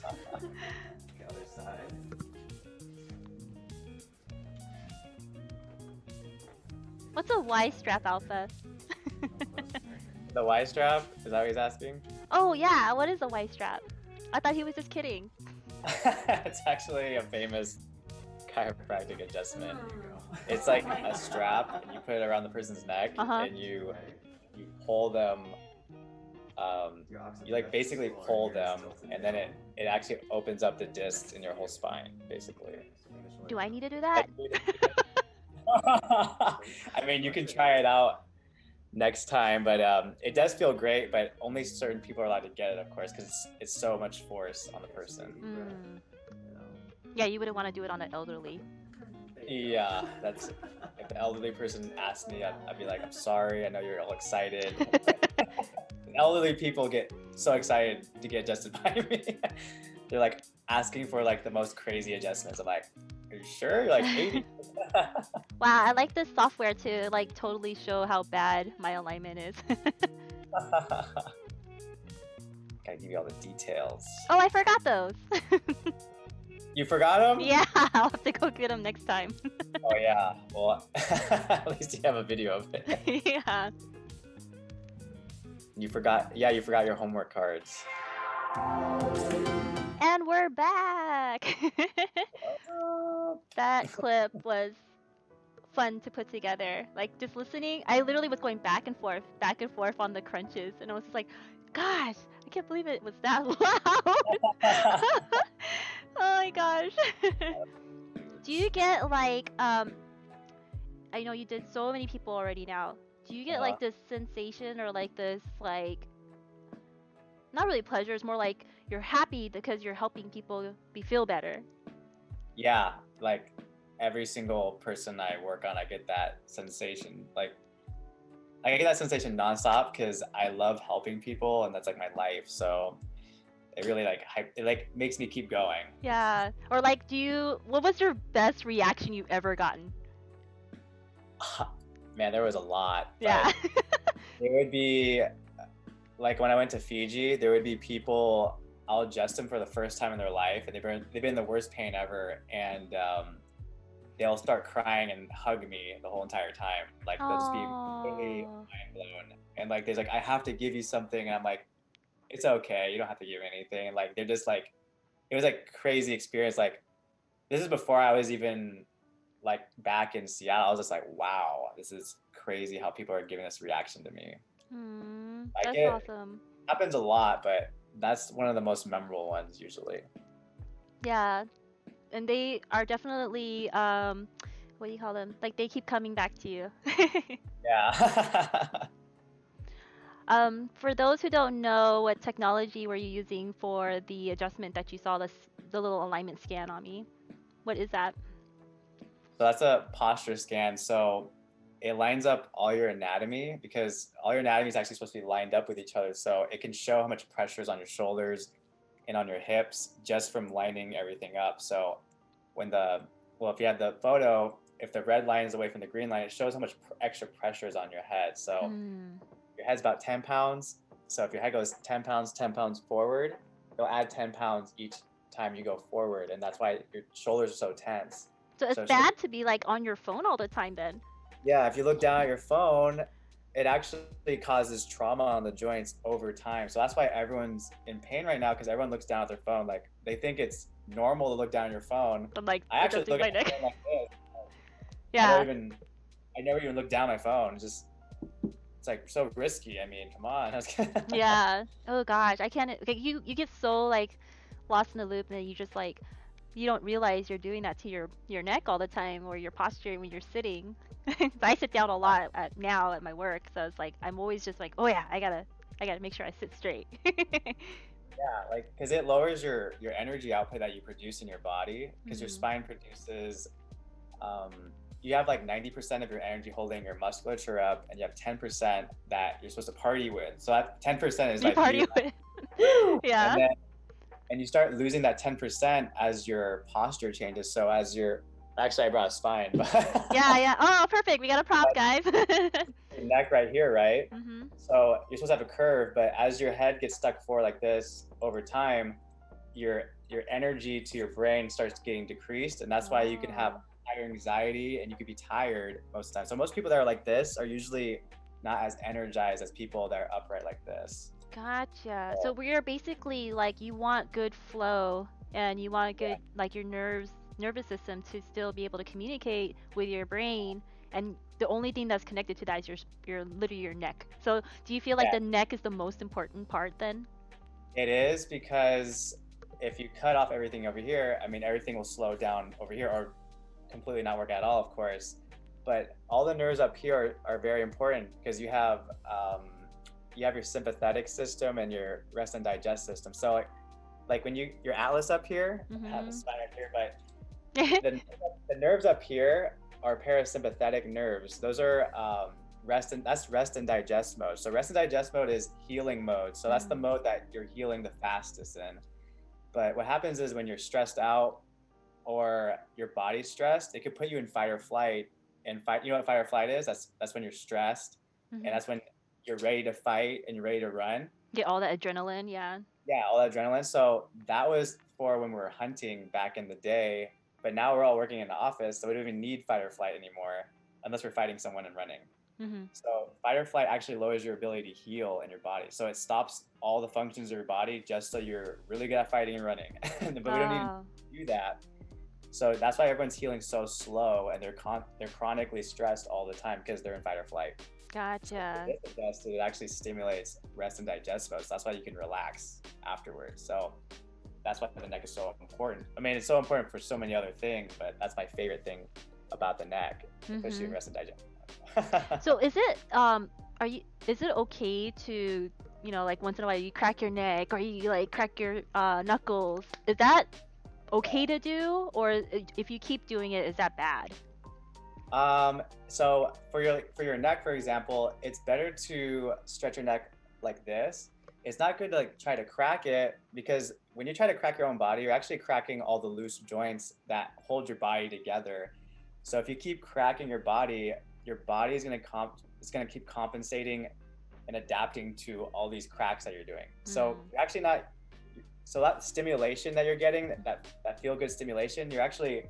The other side. What's a Y strap alpha? The Y strap? Is that what he's asking? Oh yeah, what is a Y strap? I thought he was just kidding. It's actually a famous chiropractic adjustment. It's like a strap, and you put it around the person's neck, and you pull them. You like basically pull them, and then it actually opens up the discs in your whole spine, basically. Do I need to do that? I mean, you can try it out next time, but it does feel great, but only certain people are allowed to get it, of course, because it's so much force on the person. Yeah, you wouldn't want to do it on an elderly. Yeah, that's, if the elderly person asked me, I'd be like, I'm sorry, I know you're all excited. Elderly people get so excited to get adjusted by me. They're like asking for like the most crazy adjustments. I'm like, are you sure? You're like 80. Wow, I like this software to like totally show how bad my alignment is. Gotta give you all the details. Oh, I forgot those. You forgot them? Yeah, I'll have to go get them next time. Oh yeah, well, at least you have a video of it. Yeah. You forgot your homework cards. And we're back. That clip was fun to put together. Like just listening, I literally was going back and forth on the crunches, and I was just like, gosh, I can't believe it was that loud. Oh my gosh. Do you get like I know you did so many people already now. Do you get like this sensation or like this like not really pleasure, it's more like you're happy because you're helping people feel better? Yeah, like every single person I work on, I get that sensation. Like I get that sensation nonstop because I love helping people, and that's like my life. So it really like makes me keep going. Yeah. Or like, what was your best reaction you've ever gotten? Man, there was a lot. Yeah. There would be, like when I went to Fiji, there would be people, I'll adjust them for the first time in their life, and they've been in the worst pain ever, and they'll start crying and hug me the whole entire time. Like they'll just be completely mind blown. And like there's like, I have to give you something, and I'm like, it's okay, you don't have to give anything. And like they're just like, it was like crazy experience. Like this is before I was even like back in Seattle. I was just like, wow, this is crazy how people are giving this reaction to me. That's awesome. Happens a lot, but that's one of the most memorable ones usually. Yeah, and they are definitely what do you call them? Like they keep coming back to you. Yeah. For those who don't know, what technology were you using for the adjustment that you saw the little alignment scan on me? What is that? So that's a posture scan. So it lines up all your anatomy, because all your anatomy is actually supposed to be lined up with each other. So it can show how much pressure is on your shoulders and on your hips just from lining everything up. So if you have the photo, if the red line is away from the green line, it shows how much extra pressure is on your head. So your head's about 10 pounds. So if your head goes 10 pounds forward, it'll add 10 pounds each time you go forward. And that's why your shoulders are so tense. So it's bad to be like on your phone all the time then. Yeah, if you look down at your phone, it actually causes trauma on the joints over time. So that's why everyone's in pain right now, because everyone looks down at their phone. Like they think it's normal to look down at your phone. But like, I actually look at my phone like this. Yeah. I never even look down my phone. It's like so risky. I mean, come on. Yeah. Oh gosh, I can't. Okay, you get so like lost in the loop, and then you just like you don't realize you're doing that to your neck all the time, or your posture when you're sitting. I sit down a lot now at my work, so it's like I'm always just like, oh yeah, I gotta make sure I sit straight. Yeah, like because it lowers your energy output that you produce in your body, because your spine produces. You have like 90% of your energy holding your musculature up, and you have 10% that you're supposed to party with. So that 10% is like party with. Yeah. And you start losing that 10% as your posture changes. So as actually I brought a spine. But yeah. Oh, perfect. We got a prop, guys. Your neck right here, right? So you're supposed to have a curve, but as your head gets stuck forward like this over time, your energy to your brain starts getting decreased, and that's why you can have higher anxiety, and you could be tired most of the time. So most people that are like this are usually not as energized as people that are upright like this. Gotcha. So we're basically like you want good flow and you want a Yeah. good like your nervous system to still be able to communicate with your brain, and the only thing that's connected to that is your literally your neck. So do you feel like Yeah, the neck is the most important part then? it is, because if you cut off everything over here, I mean, everything will slow down over here, or completely not work at all, of course. But all the nerves up here are very important, because you have your sympathetic system and your rest and digest system. So like when your atlas up here, I have the Mhm. spine up here, but the nerves up here are parasympathetic nerves. Those are that's rest and digest mode. So rest and digest mode is healing mode. So that's the mode that you're healing the fastest in. But what happens is when you're stressed out or your body's stressed, it could put you in fight or flight. And fight, you know what fight or flight is? That's when you're stressed, and Mhm. that's when you're ready to fight and you're ready to run. Get all that adrenaline, yeah. Yeah, all that adrenaline. So that was for when we were hunting back in the day. But now we're all working in the office, so we don't even need fight or flight anymore, unless we're fighting someone and running. Mhm. So fight or flight actually lowers your ability to heal in your body. So it stops all the functions of your body just so you're really good at fighting and running. But we don't need to Oh, do that. So that's why everyone's healing so slow, and they're chronically stressed all the time because they're in fight or flight. So gotcha. with this adjusted, it actually stimulates rest and digest mode. So that's why you can relax afterwards. So that's why the neck is so important. I mean, it's so important for so many other things, but that's my favorite thing about the neck, especially in Mhm. rest and digest. So is it okay to, like once in a while you crack your neck or you like crack your knuckles? Is that okay to do, or if you keep doing it, is that bad? So for your neck, for example, it's better to stretch your neck like this. It's not good to like try to crack it, because when you try to crack your own body, you're actually cracking all the loose joints that hold your body together. So if you keep cracking your body is it's gonna keep compensating and adapting to all these cracks that you're doing. So Mm. you're actually not. So that stimulation that you're getting, that feel good stimulation, you're actually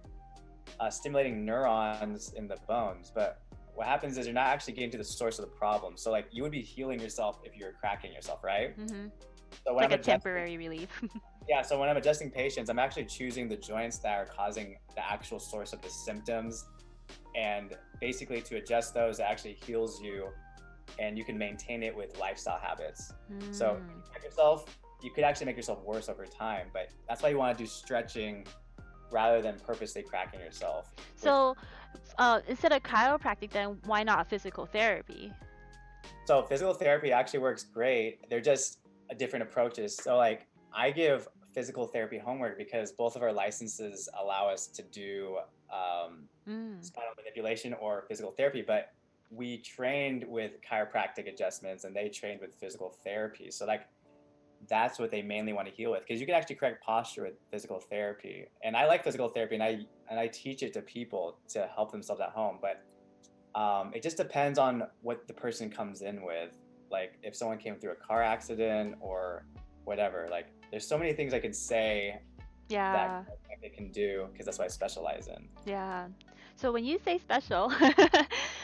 stimulating neurons in the bones. But what happens is you're not actually getting to the source of the problem. So like you would be healing yourself if you're cracking yourself, right? Mhm. So It's when like I'm a adjusting, temporary relief. yeah. So when I'm adjusting patients, I'm actually choosing the joints that are causing the actual source of the symptoms, and basically to adjust those, it actually heals you, and you can maintain it with lifestyle habits. So if Mm. you crack yourself, you could actually make yourself worse over time. But that's why you want to do stretching rather than purposely cracking yourself. Which So, instead of chiropractic, then why not physical therapy? So physical therapy actually works great. They're just different approaches. So like I give physical therapy homework because both of our licenses allow us to do Mm. spinal manipulation or physical therapy, but we trained with chiropractic adjustments and they trained with physical therapy. So like that's what they mainly want to heal with, because you can actually correct posture with physical therapy. And I like physical therapy, and I teach it to people to help themselves at home. But it just depends on what the person comes in with. Like if someone came through a car accident or whatever, like there's so many things I can say that Yeah. they can do, because that's what I specialize in. Yeah. So when you say special,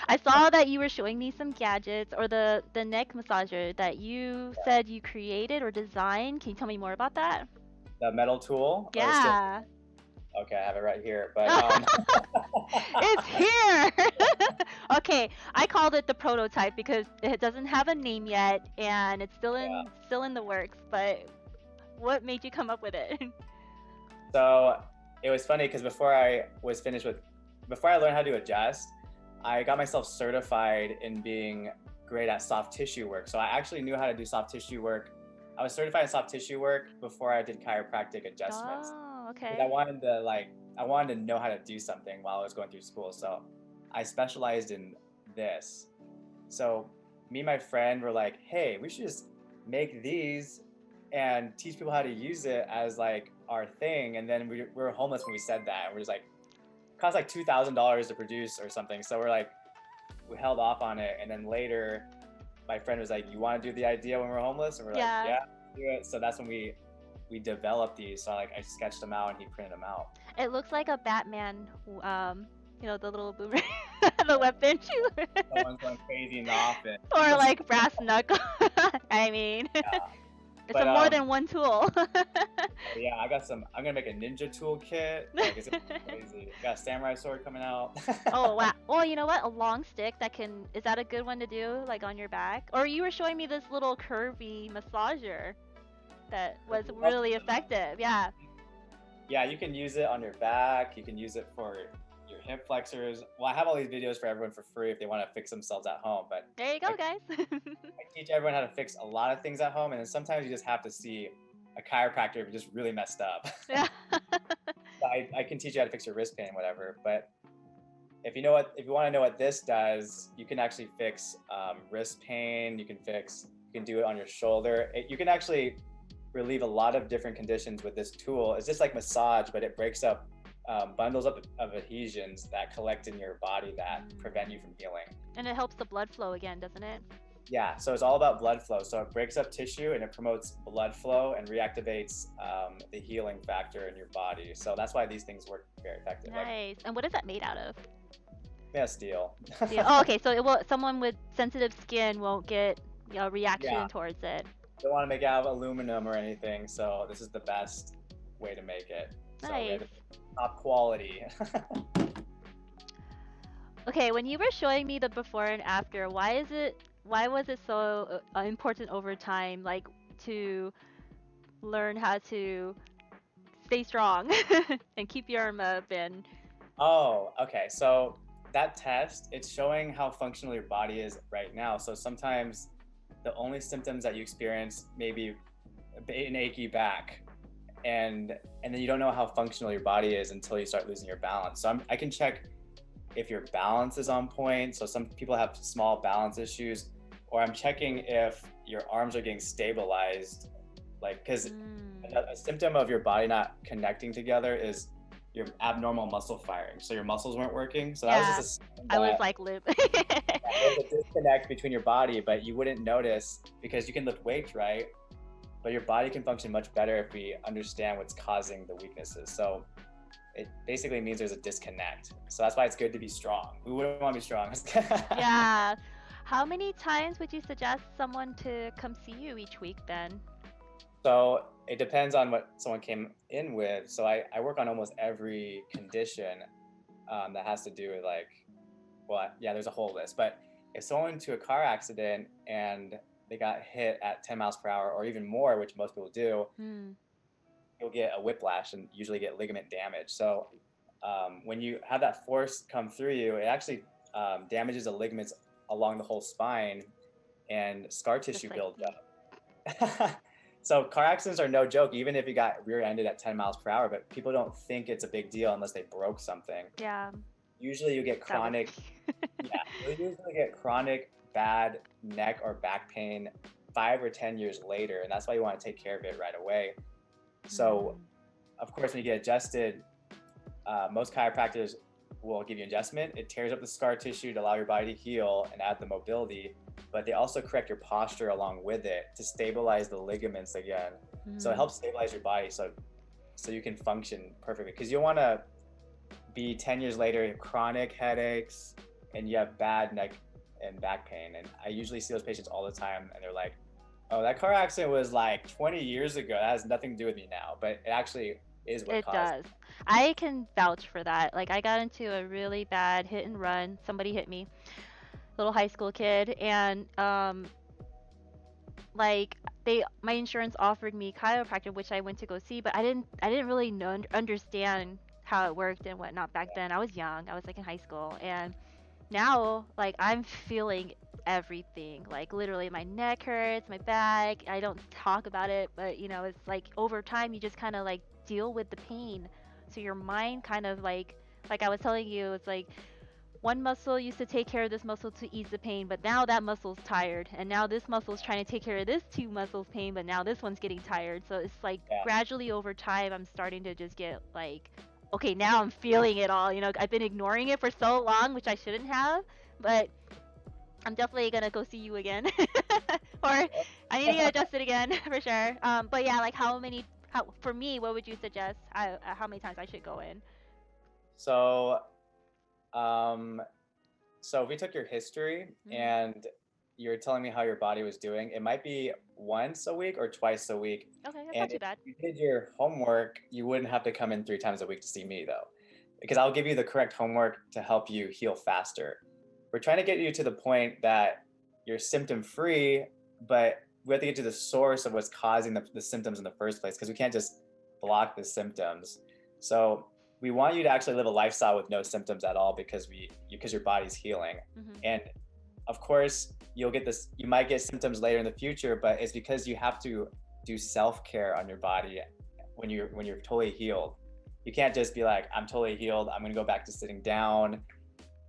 I saw that you were showing me some gadgets or the neck massager that you said you created or designed. Can you tell me more about that? The metal tool or the steel? Yeah. Okay, I have it right here. But It's here. Okay, I called it the prototype because it doesn't have a name yet and it's yeah. still in the works, but what made you come up with it? So it was funny because before I learned how to adjust, I got myself certified in being great at soft tissue work. So I actually knew how to do soft tissue work. I was certified in soft tissue work before I did chiropractic adjustments, Oh, because okay. I wanted to know how to do something while I was going through school. So I specialized in this. So me and my friend were like, hey, we should just make these and teach people how to use it as like our thing. And then we were homeless when we said that. And we're just like, it cost like $2,000 to produce or something. So we're like, we held off on it. And then later, my friend was like, you want to do the idea when we're homeless? And we're like, Yeah. yeah, do it. So that's when we developed these. So like I sketched them out and he printed them out. It looks like a Batman the little boomerang, the weapon, Someone's going crazy in the office. or like brass knuckle. I mean, Yeah. it's But a more than one tool. yeah, I got some. I'm gonna make a ninja toolkit. Like, it's crazy. Got a samurai sword coming out. Oh wow. Well, you know what? A long stick that can, is that a good one to do like on your back? Or you were showing me this little curvy massager that was really effective. Yeah. Yeah, you can use it on your back. You can use it for your hip flexors. Well, I have all these videos for everyone for free if they want to fix themselves at home. But There you go, guys. I teach everyone how to fix a lot of things at home, and then sometimes you just have to see a chiropractor if you're just really messed up. Yeah. I can teach you how to fix your wrist pain, whatever. But if you want to know what this does, you can actually fix wrist pain. You can do it on your shoulder. You can actually relieve a lot of different conditions with this tool. It's just like massage, but it breaks up bundles up of adhesions that collect in your body that prevent you from healing. And it helps the blood flow again, doesn't it? Yeah, so it's all about blood flow. So it breaks up tissue and it promotes blood flow and reactivates the healing factor in your body. So that's why these things work very effectively. Nice. And what is that made out of? Yeah, steel. Steel. Oh, okay. So someone with sensitive skin won't get reaction towards it. Don't want to make it out of aluminum or anything, so this is the best way to make it. Nice. So top quality. Okay, when you were showing me the before and after, why was it so important over time, like to learn how to stay strong and keep your arm up and? Oh, okay. So that test, it's showing how functional your body is right now. So sometimes the only symptoms that you experience may be an achy back, and then you don't know how functional your body is until you start losing your balance. So I can check if your balance is on point. So some people have small balance issues, or I'm checking if your arms are getting stabilized, like, because a symptom of your body not connecting together is your abnormal muscle firing. So your muscles weren't working. So that was just I was like loop. There's a disconnect between your body, but you wouldn't notice because you can lift weights, right? But your body can function much better if we understand what's causing the weaknesses. So it basically means there's a disconnect. So that's why it's good to be strong. We wouldn't want to be strong. Yeah. How many times would you suggest someone to come see you each week then? So it depends on what someone came in with. So I work on almost every condition that has to do with there's a whole list. But if someone went into a car accident and they got hit at 10 miles per hour or even more, which most people do, you'll get a whiplash and usually get ligament damage. So when you have that force come through you, it actually damages the ligaments along the whole spine and scar tissue builds up. So car accidents are no joke, even if you got rear-ended at 10 miles per hour, but people don't think it's a big deal unless they broke something. Yeah. Usually you get chronic, you usually get chronic bad neck or back pain 5 or 10 years later, and that's why you want to take care of it right away. So, of course, when you get adjusted, most chiropractors will give you adjustment. It tears up the scar tissue to allow your body to heal and add the mobility, but they also correct your posture along with it to stabilize the ligaments again. So it helps stabilize your body so you can function perfectly. Because you want to be 10 years later, you have chronic headaches and you have bad neck and back pain. And I usually see those patients all the time, and they're like, oh, that car accident was like 20 years ago. That has nothing to do with me now. But it actually is what caused it. It does. I can vouch for that. Like, I got into a really bad hit and run. Somebody hit me, little high school kid, and my insurance offered me chiropractor, which I went to go see, but I didn't really understand how it worked and whatnot back then. I was young. I was like in high school, and now like I'm feeling everything. Like literally my neck hurts, my back. I don't talk about it, but it's like over time you just kind of like deal with the pain. So your mind kind of like I was telling you, it's like one muscle used to take care of this muscle to ease the pain, but now that muscle's tired, and now this muscle's trying to take care of this two muscles pain, but now this one's getting tired. So it's like gradually over time I'm starting to just get like, okay, now I'm feeling it all. I've been ignoring it for so long, which I shouldn't have, but I'm definitely gonna go see you again. Or I need to get adjusted again for sure. But yeah, like for me, what would you suggest how many times I should go in? So Um, so if we took your history and you're telling me how your body was doing, it might be once a week or twice a week. Okay, that's not And too if bad. you did your homework, you wouldn't have to come in 3 times a week to see me though, because I'll give you the correct homework to help you heal faster. We're trying to get you to the point that you're symptom free, but we have to get to the source of what's causing the symptoms in the first place, because we can't just block the symptoms. So we want you to actually live a lifestyle with no symptoms at all, because your body's healing. And of course you might get symptoms later in the future, but it's because you have to do self-care on your body when you're totally healed. You can't just be like, I'm totally healed, I'm going to go back to sitting down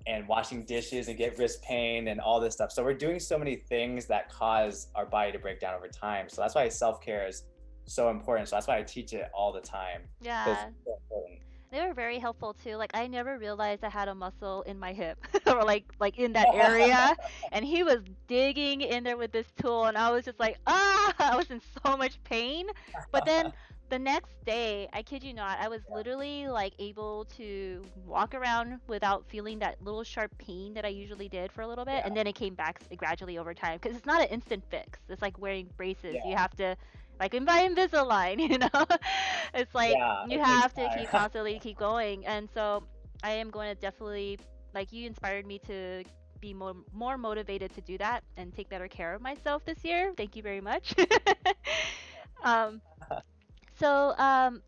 and washing dishes and get wrist pain and all this stuff. So we're doing so many things that cause our body to break down over time. So that's why self-care is so important. So that's why I teach it all the time. Yeah. It's so important. They were very helpful too. Like I never realized I had a muscle in my hip or like in that area. And he was digging in there with this tool and I was just like, ah, I was in so much pain. But then the next day, I kid you not, I was literally like able to walk around without feeling that little sharp pain that I usually did for a little bit. And then it came back gradually over time because it's not an instant fix. It's like wearing braces. You have to like in by Invisalign, you know? It's like you It takes have to time. keep constantly keep going. And so I am going to definitely like you inspired me to be more motivated to do that and take better care of myself this year. Thank you very much. um, so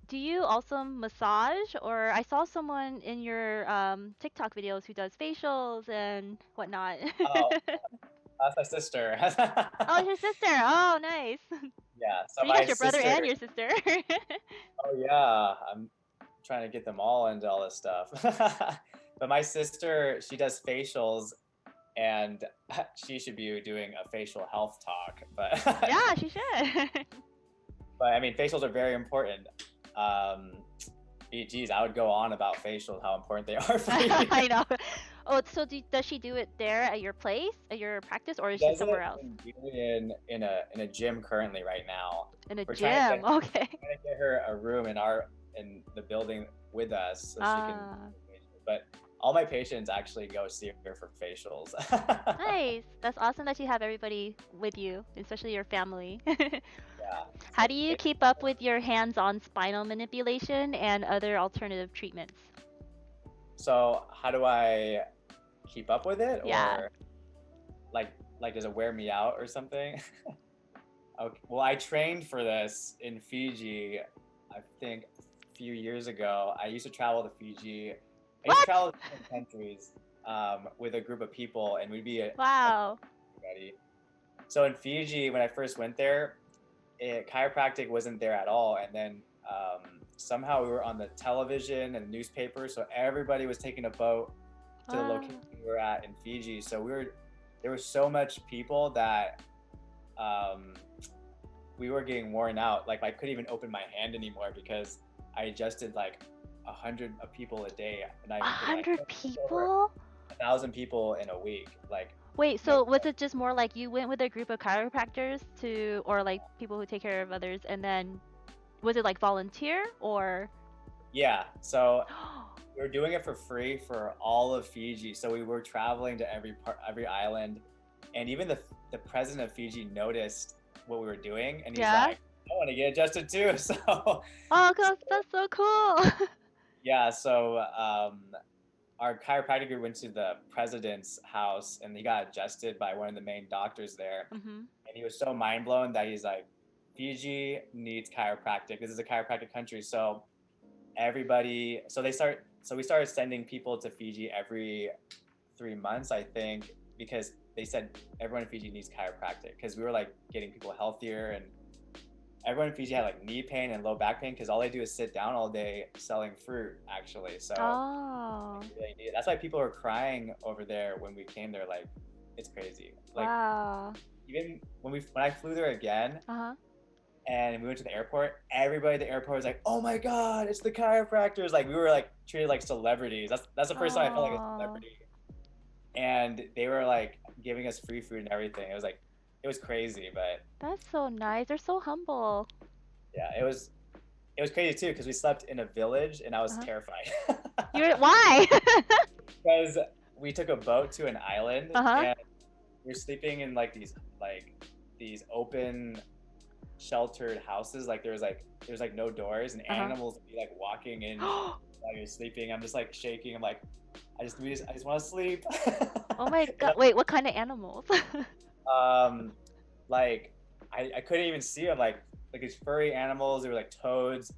do you also massage or I saw someone in your TikTok videos who does facials and whatnot. Oh, that's my sister. Oh, it's your sister. Oh, nice. Yeah, so So you my got your brother sister, and your sister. oh yeah, I'm trying to get them all into all this stuff. But my sister, she does facials, and she should be doing a facial health talk. But Yeah, she should. but I mean, facials are very important. Geez, I would go on about facials, how important they are for you. I know. Oh, so does she do it there at your place, at your practice, or is She she does somewhere it else? in a gym currently right now. In a We're trying to gym. Okay. get her a room in the building with us so she can. But all my patients actually go see her for facials. Nice. That's awesome that you have everybody with you, especially your family. Yeah. How do you keep up with your hands-on spinal manipulation and other alternative treatments? So how do I keep up with it, Yeah. or like does it wear me out or something? Okay. Well, I trained for this in Fiji, I think a few years ago. I used to travel to Fiji. I used to What? travel to different countries with a group of people, and we'd be Wow. everybody. So in Fiji, when I first went there, chiropractic wasn't there at all, and then somehow we were on the television and newspaper, so everybody was taking a boat to the location we were at in Fiji. So there was so much people that we were getting worn out. Like I couldn't even open my hand anymore because I adjusted like 100 people a day, and I 100 people? 1,000 people in a week. Like Wait, so was it just more like you went with a group of chiropractors or like people who take care of others, and then was it like volunteer or? Yeah, so we were doing it for free for all of Fiji. So we were traveling to every island, and even the president of Fiji noticed what we were doing, and he's like, I want to get adjusted too. So oh gosh, that's so cool. yeah, so our chiropractic group went to the president's house, and he got adjusted by one of the main doctors there. And he was so mind blown that he's like, Fiji needs chiropractic. This is a chiropractic country. So we started sending people to Fiji every 3 months, I think, because they said everyone in Fiji needs chiropractic, because we were like getting people healthier, and everyone in Fiji had like knee pain and low back pain because all they do is sit down all day selling fruit, actually. So that's why people were crying over there when we came there. Like, it's crazy. Like, even when I flew there again, and we went to the airport, everybody at the airport was like, "Oh my God, it's the chiropractors!" Like, we were like treated like celebrities. That's the first time I felt like a celebrity. And they were like giving us free food and everything. It was crazy, but that's so nice. They're so humble. yeah, it was it was crazy too because we slept in a village and I was Uh-huh. terrified. Why? Because we took a boat to an island Uh-huh. and we were sleeping in like these open sheltered houses. Like there's like no doors and Uh-huh. animals would be like walking in while you're sleeping. I'm just like shaking. I'm like, I just want to sleep. Oh my God. Wait, what kind of animals? um, like I couldn't even see them. Like these furry animals. They were like toads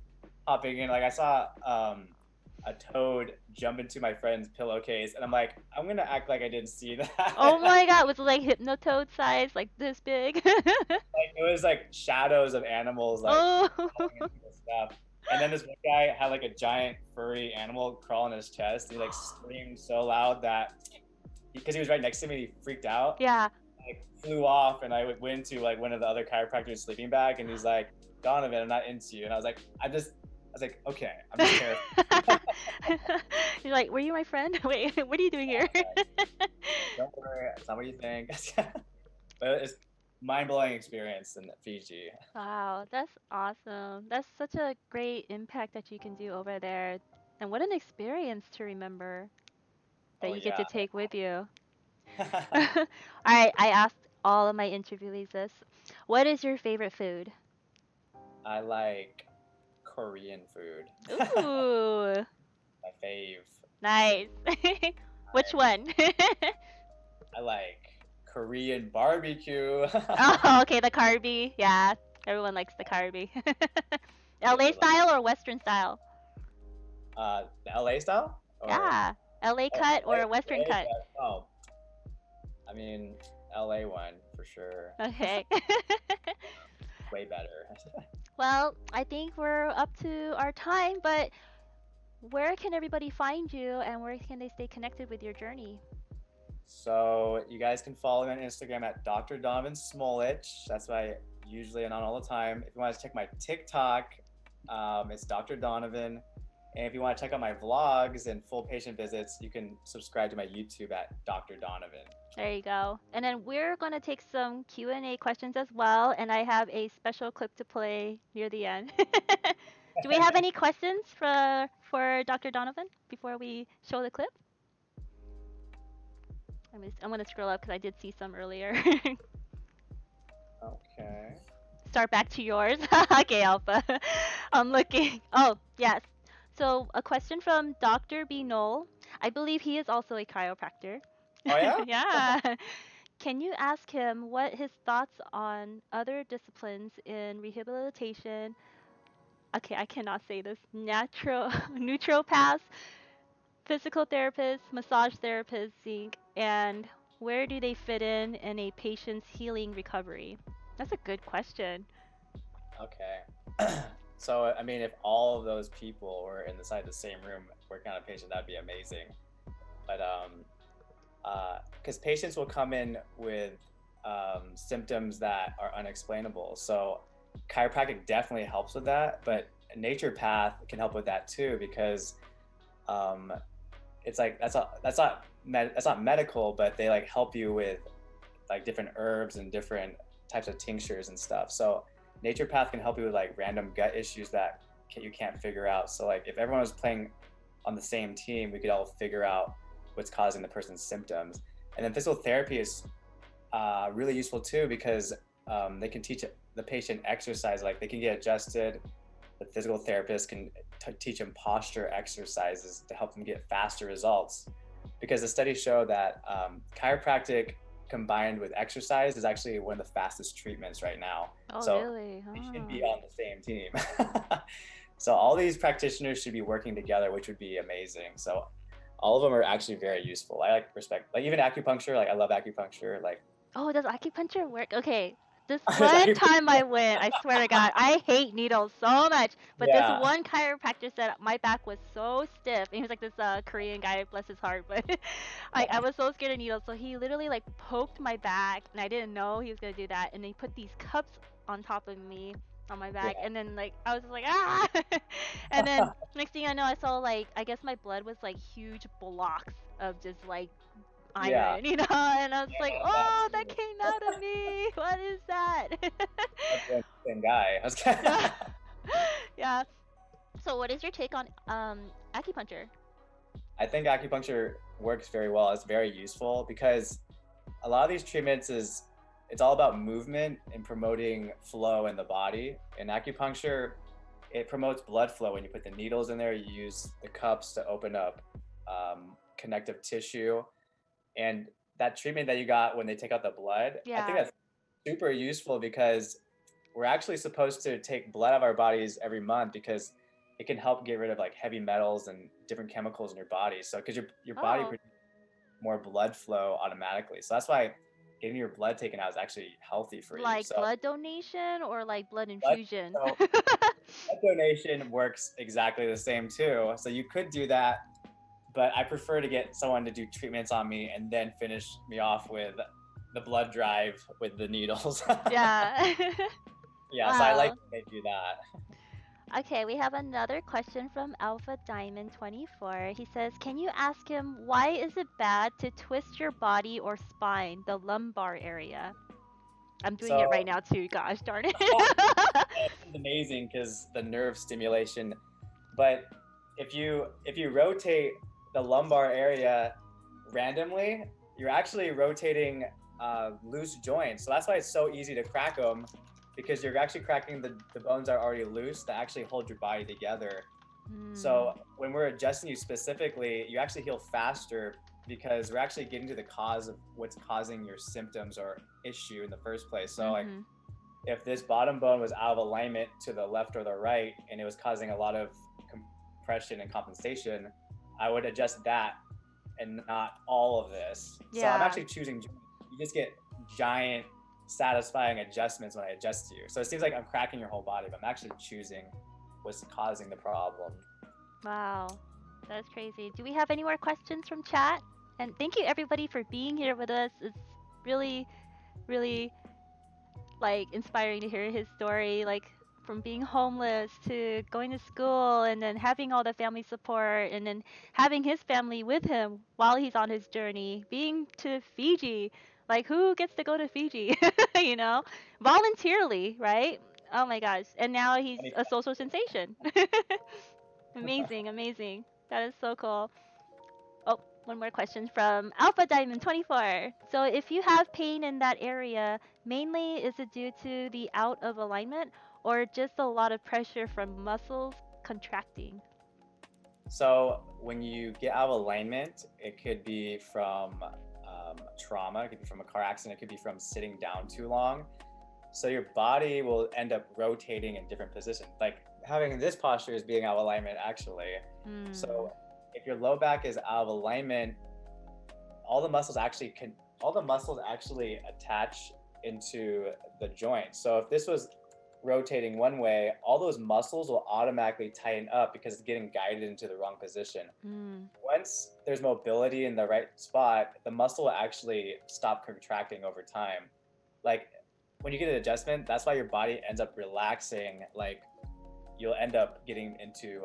hopping in. Like I saw a toad jump into my friend's pillowcase, and I'm like, I'm gonna act like I didn't see Oh that. my God, was it like Hypnotoad size, like this big? Like it was like shadows of animals like Oh. crawling into the stuff. And then this one guy had like a giant furry animal crawl on his chest. He like screamed so loud that because he was right next to me, he freaked out. Yeah. Like flew off, and I went into like one of the other chiropractors' sleeping bag, and he's like, "Donovan, I'm not into you." And I was like, "Okay, I'm just terrified." You're like, were you my friend? Wait, what are you doing here? Don't worry, it's not what you think. But it's mind blowing experience in Fiji. Wow, that's awesome. That's such a great impact that you can do over there. And what an experience to remember that Oh you get yeah. to take with you. All right, I asked all of my interviewees this. What is your favorite food? I like Korean food. Ooh, My fave. nice. Which one? I like Korean barbecue. Oh, okay, the carby. Yeah, everyone likes the carby. LA Really like style or Western style? the LA style or Yeah, LA oh cut LA, or Western cut? oh I mean LA one for sure. Okay. Way better. Well, I think we're up to our time, but where can everybody find you and where can they stay connected with your journey? So you guys can follow me on Instagram at Dr. Donovan Smolich. That's what I usually and on all the time. If you want to check my TikTok, it's Dr. Donovan. And if you want to check out my vlogs and full patient visits, you can subscribe to my YouTube at Dr. Donovan. There you go. And then we're going to take some Q&A questions as well, and I have a special clip to play near the end. Do we have any questions for Dr. Donovan before we show the clip? I'm going to scroll up because I did see some earlier. Okay. Start back to yours. Okay, Alpha. I'm looking. Oh, yes. So a question from Dr. B. Knoll. I believe he is also a chiropractor. Oh yeah? Yeah. Can you ask him what his thoughts on other disciplines in rehabilitation? Okay, I cannot say this. Natural neuropaths, physical therapists, massage therapists, zinc, and where do they fit in a patient's healing recovery? That's a good question. Okay. So I mean, if all of those people were inside the same room working on a patient, that'd be amazing. But because patients will come in with symptoms that are unexplainable. So chiropractic definitely helps with that, but naturopath can help with that too because um, it's like that's not medical, but they like help you with like different herbs and different types of tinctures and stuff. So naturopath can help you with like random gut issues that you can't figure out. So like if everyone was playing on the same team, we could all figure out what's causing the person's symptoms. And then physical therapy is really useful too because they can teach the patient exercise. Like they can get adjusted. The physical therapist can teach them posture exercises to help them get faster results. Because the studies show that chiropractic combined with exercise is actually one of the fastest treatments right now. Oh, So really? they should Oh. be on the same team. So all these practitioners should be working together, which would be amazing. So all of them are actually very useful. I like respect, like even acupuncture, like I love acupuncture. Like Oh, does acupuncture work? Okay, this there's one acupuncture, time I went, I swear to God, I hate needles so much. But this yeah, one chiropractor said my back was so stiff. And he was like this Korean guy, bless his heart. But I was so scared of needles. So he literally like poked my back, and I didn't know he was gonna do that. And he put these cups on top of me on my back, yeah, and then like I was just like ah. And then next thing I know, I saw like I guess my blood was like huge blocks of just like yeah. iron, you know, and I was like, I have that oh, that too. came out of me. What is that? That's the same guy. I was Yeah. Yeah. So, what is your take on acupuncture? I think acupuncture works very well. It's very useful because a lot of these treatments it's all about movement and promoting flow in the body. In acupuncture, it promotes blood flow. When you put the needles in there, you use the cups to open up connective tissue. And that treatment that you got when they take out the blood, I think Yeah. that's super useful because we're actually supposed to take blood out of our bodies every month because it can help get rid of like heavy metals and different chemicals in your body. So because your body Oh, produces more blood flow automatically. So that's why getting your blood taken out is actually healthy for you. like So blood donation or like blood blood, infusion? so blood donation works exactly the same too. So you could do that, but I prefer to get someone to do treatments on me and then finish me off with the blood drive with the needles. Yeah. Yeah, so I like Wow. when they do that. Okay, we have another question from Alpha Diamond 24. He says, "Can you ask him why is it bad to twist your body or spine, the lumbar area?" I'm doing it So right now too. Gosh darn it. it's amazing because the nerve stimulation. But if you rotate the lumbar area randomly, you're actually rotating loose joints. So that's why it's so easy to crack them because you're actually cracking the bones that are already loose that actually hold your body together. Hmm. So when we're adjusting you specifically, you actually heal faster because we're actually getting to the cause of what's causing your symptoms or issue in the first place. So like Mhm. if this bottom bone was out of alignment to the left or the right and it was causing a lot of compression and compensation, I would adjust that and not all of this. So I'm Yeah. actually choosing, you just get giant satisfying adjustments when I adjust you. So it seems like I'm cracking your whole body, but I'm actually choosing what's causing the problem. Wow. That's crazy. Do we have any more questions from chat? And thank you everybody for being here with us. It's really, really like inspiring to hear his story, like from being homeless to going to school and then having all the family support and then having his family with him while he's on his journey, being to Fiji. Like who gets to go to Fiji, you know? Voluntarily, right? Oh my gosh. And now he's a social sensation. Amazing, amazing. That is so cool. Oh, one more question from Alpha Diamond 24. So, if you have pain in that area, mainly is it due to the out of alignment or just a lot of pressure from muscles contracting? So when you get out of alignment, it could be from trauma, it could be from a car accident, it could be from sitting down too long. So your body will end up rotating in different positions. Like having this posture is being out of alignment actually. Hmm. So if your low back is out of alignment, all the muscles actually attach into the joint. So if this was rotating one way, all those muscles will automatically tighten up because it's getting guided into the wrong position. Hmm. Once there's mobility in the right spot, the muscle will actually stop contracting over time. Like when you get an adjustment, that's why your body ends up relaxing. Like you'll end up getting into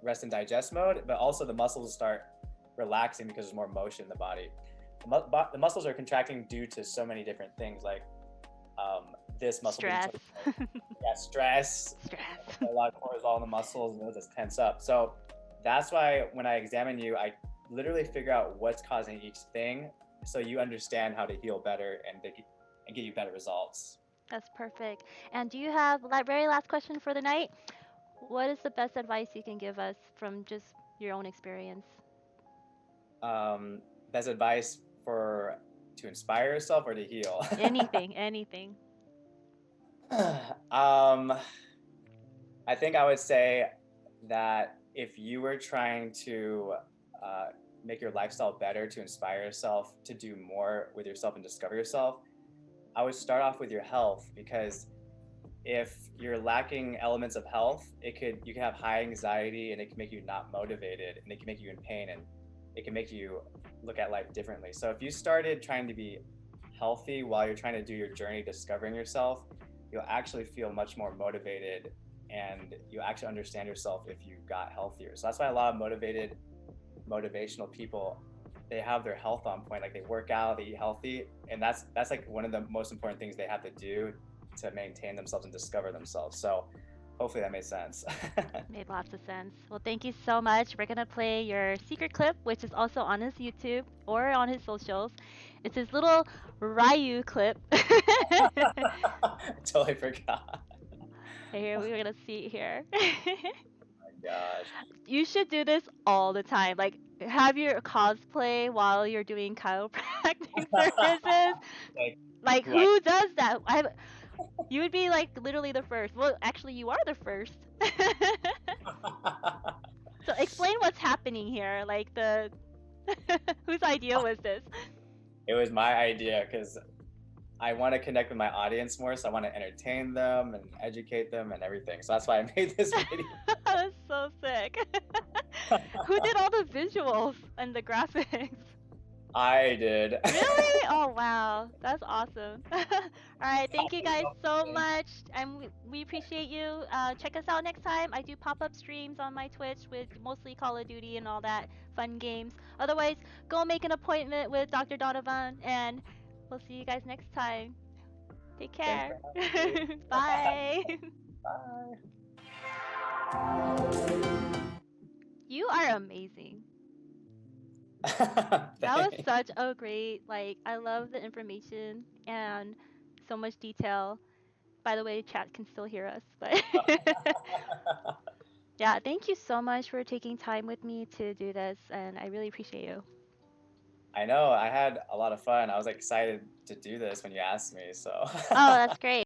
rest and digest mode, but also the muscles start relaxing because there's more motion in the body. The muscles are contracting due to so many different things, like this muscle being Stress. too tight. Yeah, stress, Stress. a lot of cortisol in the muscles, and those just tense up. So that's why when I examine you, I literally figure out what's causing each thing, so you understand how to heal better and get you better results. That's perfect. And do you have very last question for the night? What is the best advice you can give us from just your own experience? Um, that's advice for to inspire yourself or to heal. Anything, anything. um, I think I would say that if you were trying to uh, make your lifestyle better, to inspire yourself, to do more with yourself and discover yourself, I would start off with your health because if you're lacking elements of health, you can have high anxiety and it can make you not motivated and it can make you in pain and it can make you look at life differently. So if you started trying to be healthy while you're trying to do your journey discovering yourself, you'll actually feel much more motivated and you actually understand yourself if you got healthier. So that's why a lot of motivational people, they have their health on point. Like they work out, they eat healthy, and that's like one of the most important things they have to do to maintain themselves and discover themselves. So Hopefully that made sense. Made lots of sense. Well, thank you so much. We're gonna play your secret clip, which is also on his YouTube or on his socials. It's his little Ryu clip. Totally forgot. Here, we're gonna see it here. My gosh. You should do this all the time. Like, have your cosplay while you're doing chiropractic services. Like Like, who I who does that? You would be like literally the first. Well, actually, you are the first. So explain what's happening here. Like the whose idea was this? It was my idea because I want to connect with my audience more, so I want to entertain them and educate them and everything. So that's why I made this video. That's so sick. Who did all the visuals and the graphics? I did. Really? Oh wow, that's awesome. All right, thank you guys so much, and we appreciate you. Check us out next time. I do pop-up streams on my Twitch with mostly Call of Duty and all that fun games. Otherwise, go make an appointment with Dr. Donovan, and we'll see you guys next time. Take care. Thanks for having me. Bye. Bye. You are amazing. That was Thanks. such a great, like, I love the information and so much detail. By the way, chat can still hear us, but yeah, thank you so much for taking time with me to do this, and I really appreciate you. I know, I had a lot of fun. I was excited to do this when you asked me, so. Oh, that's great.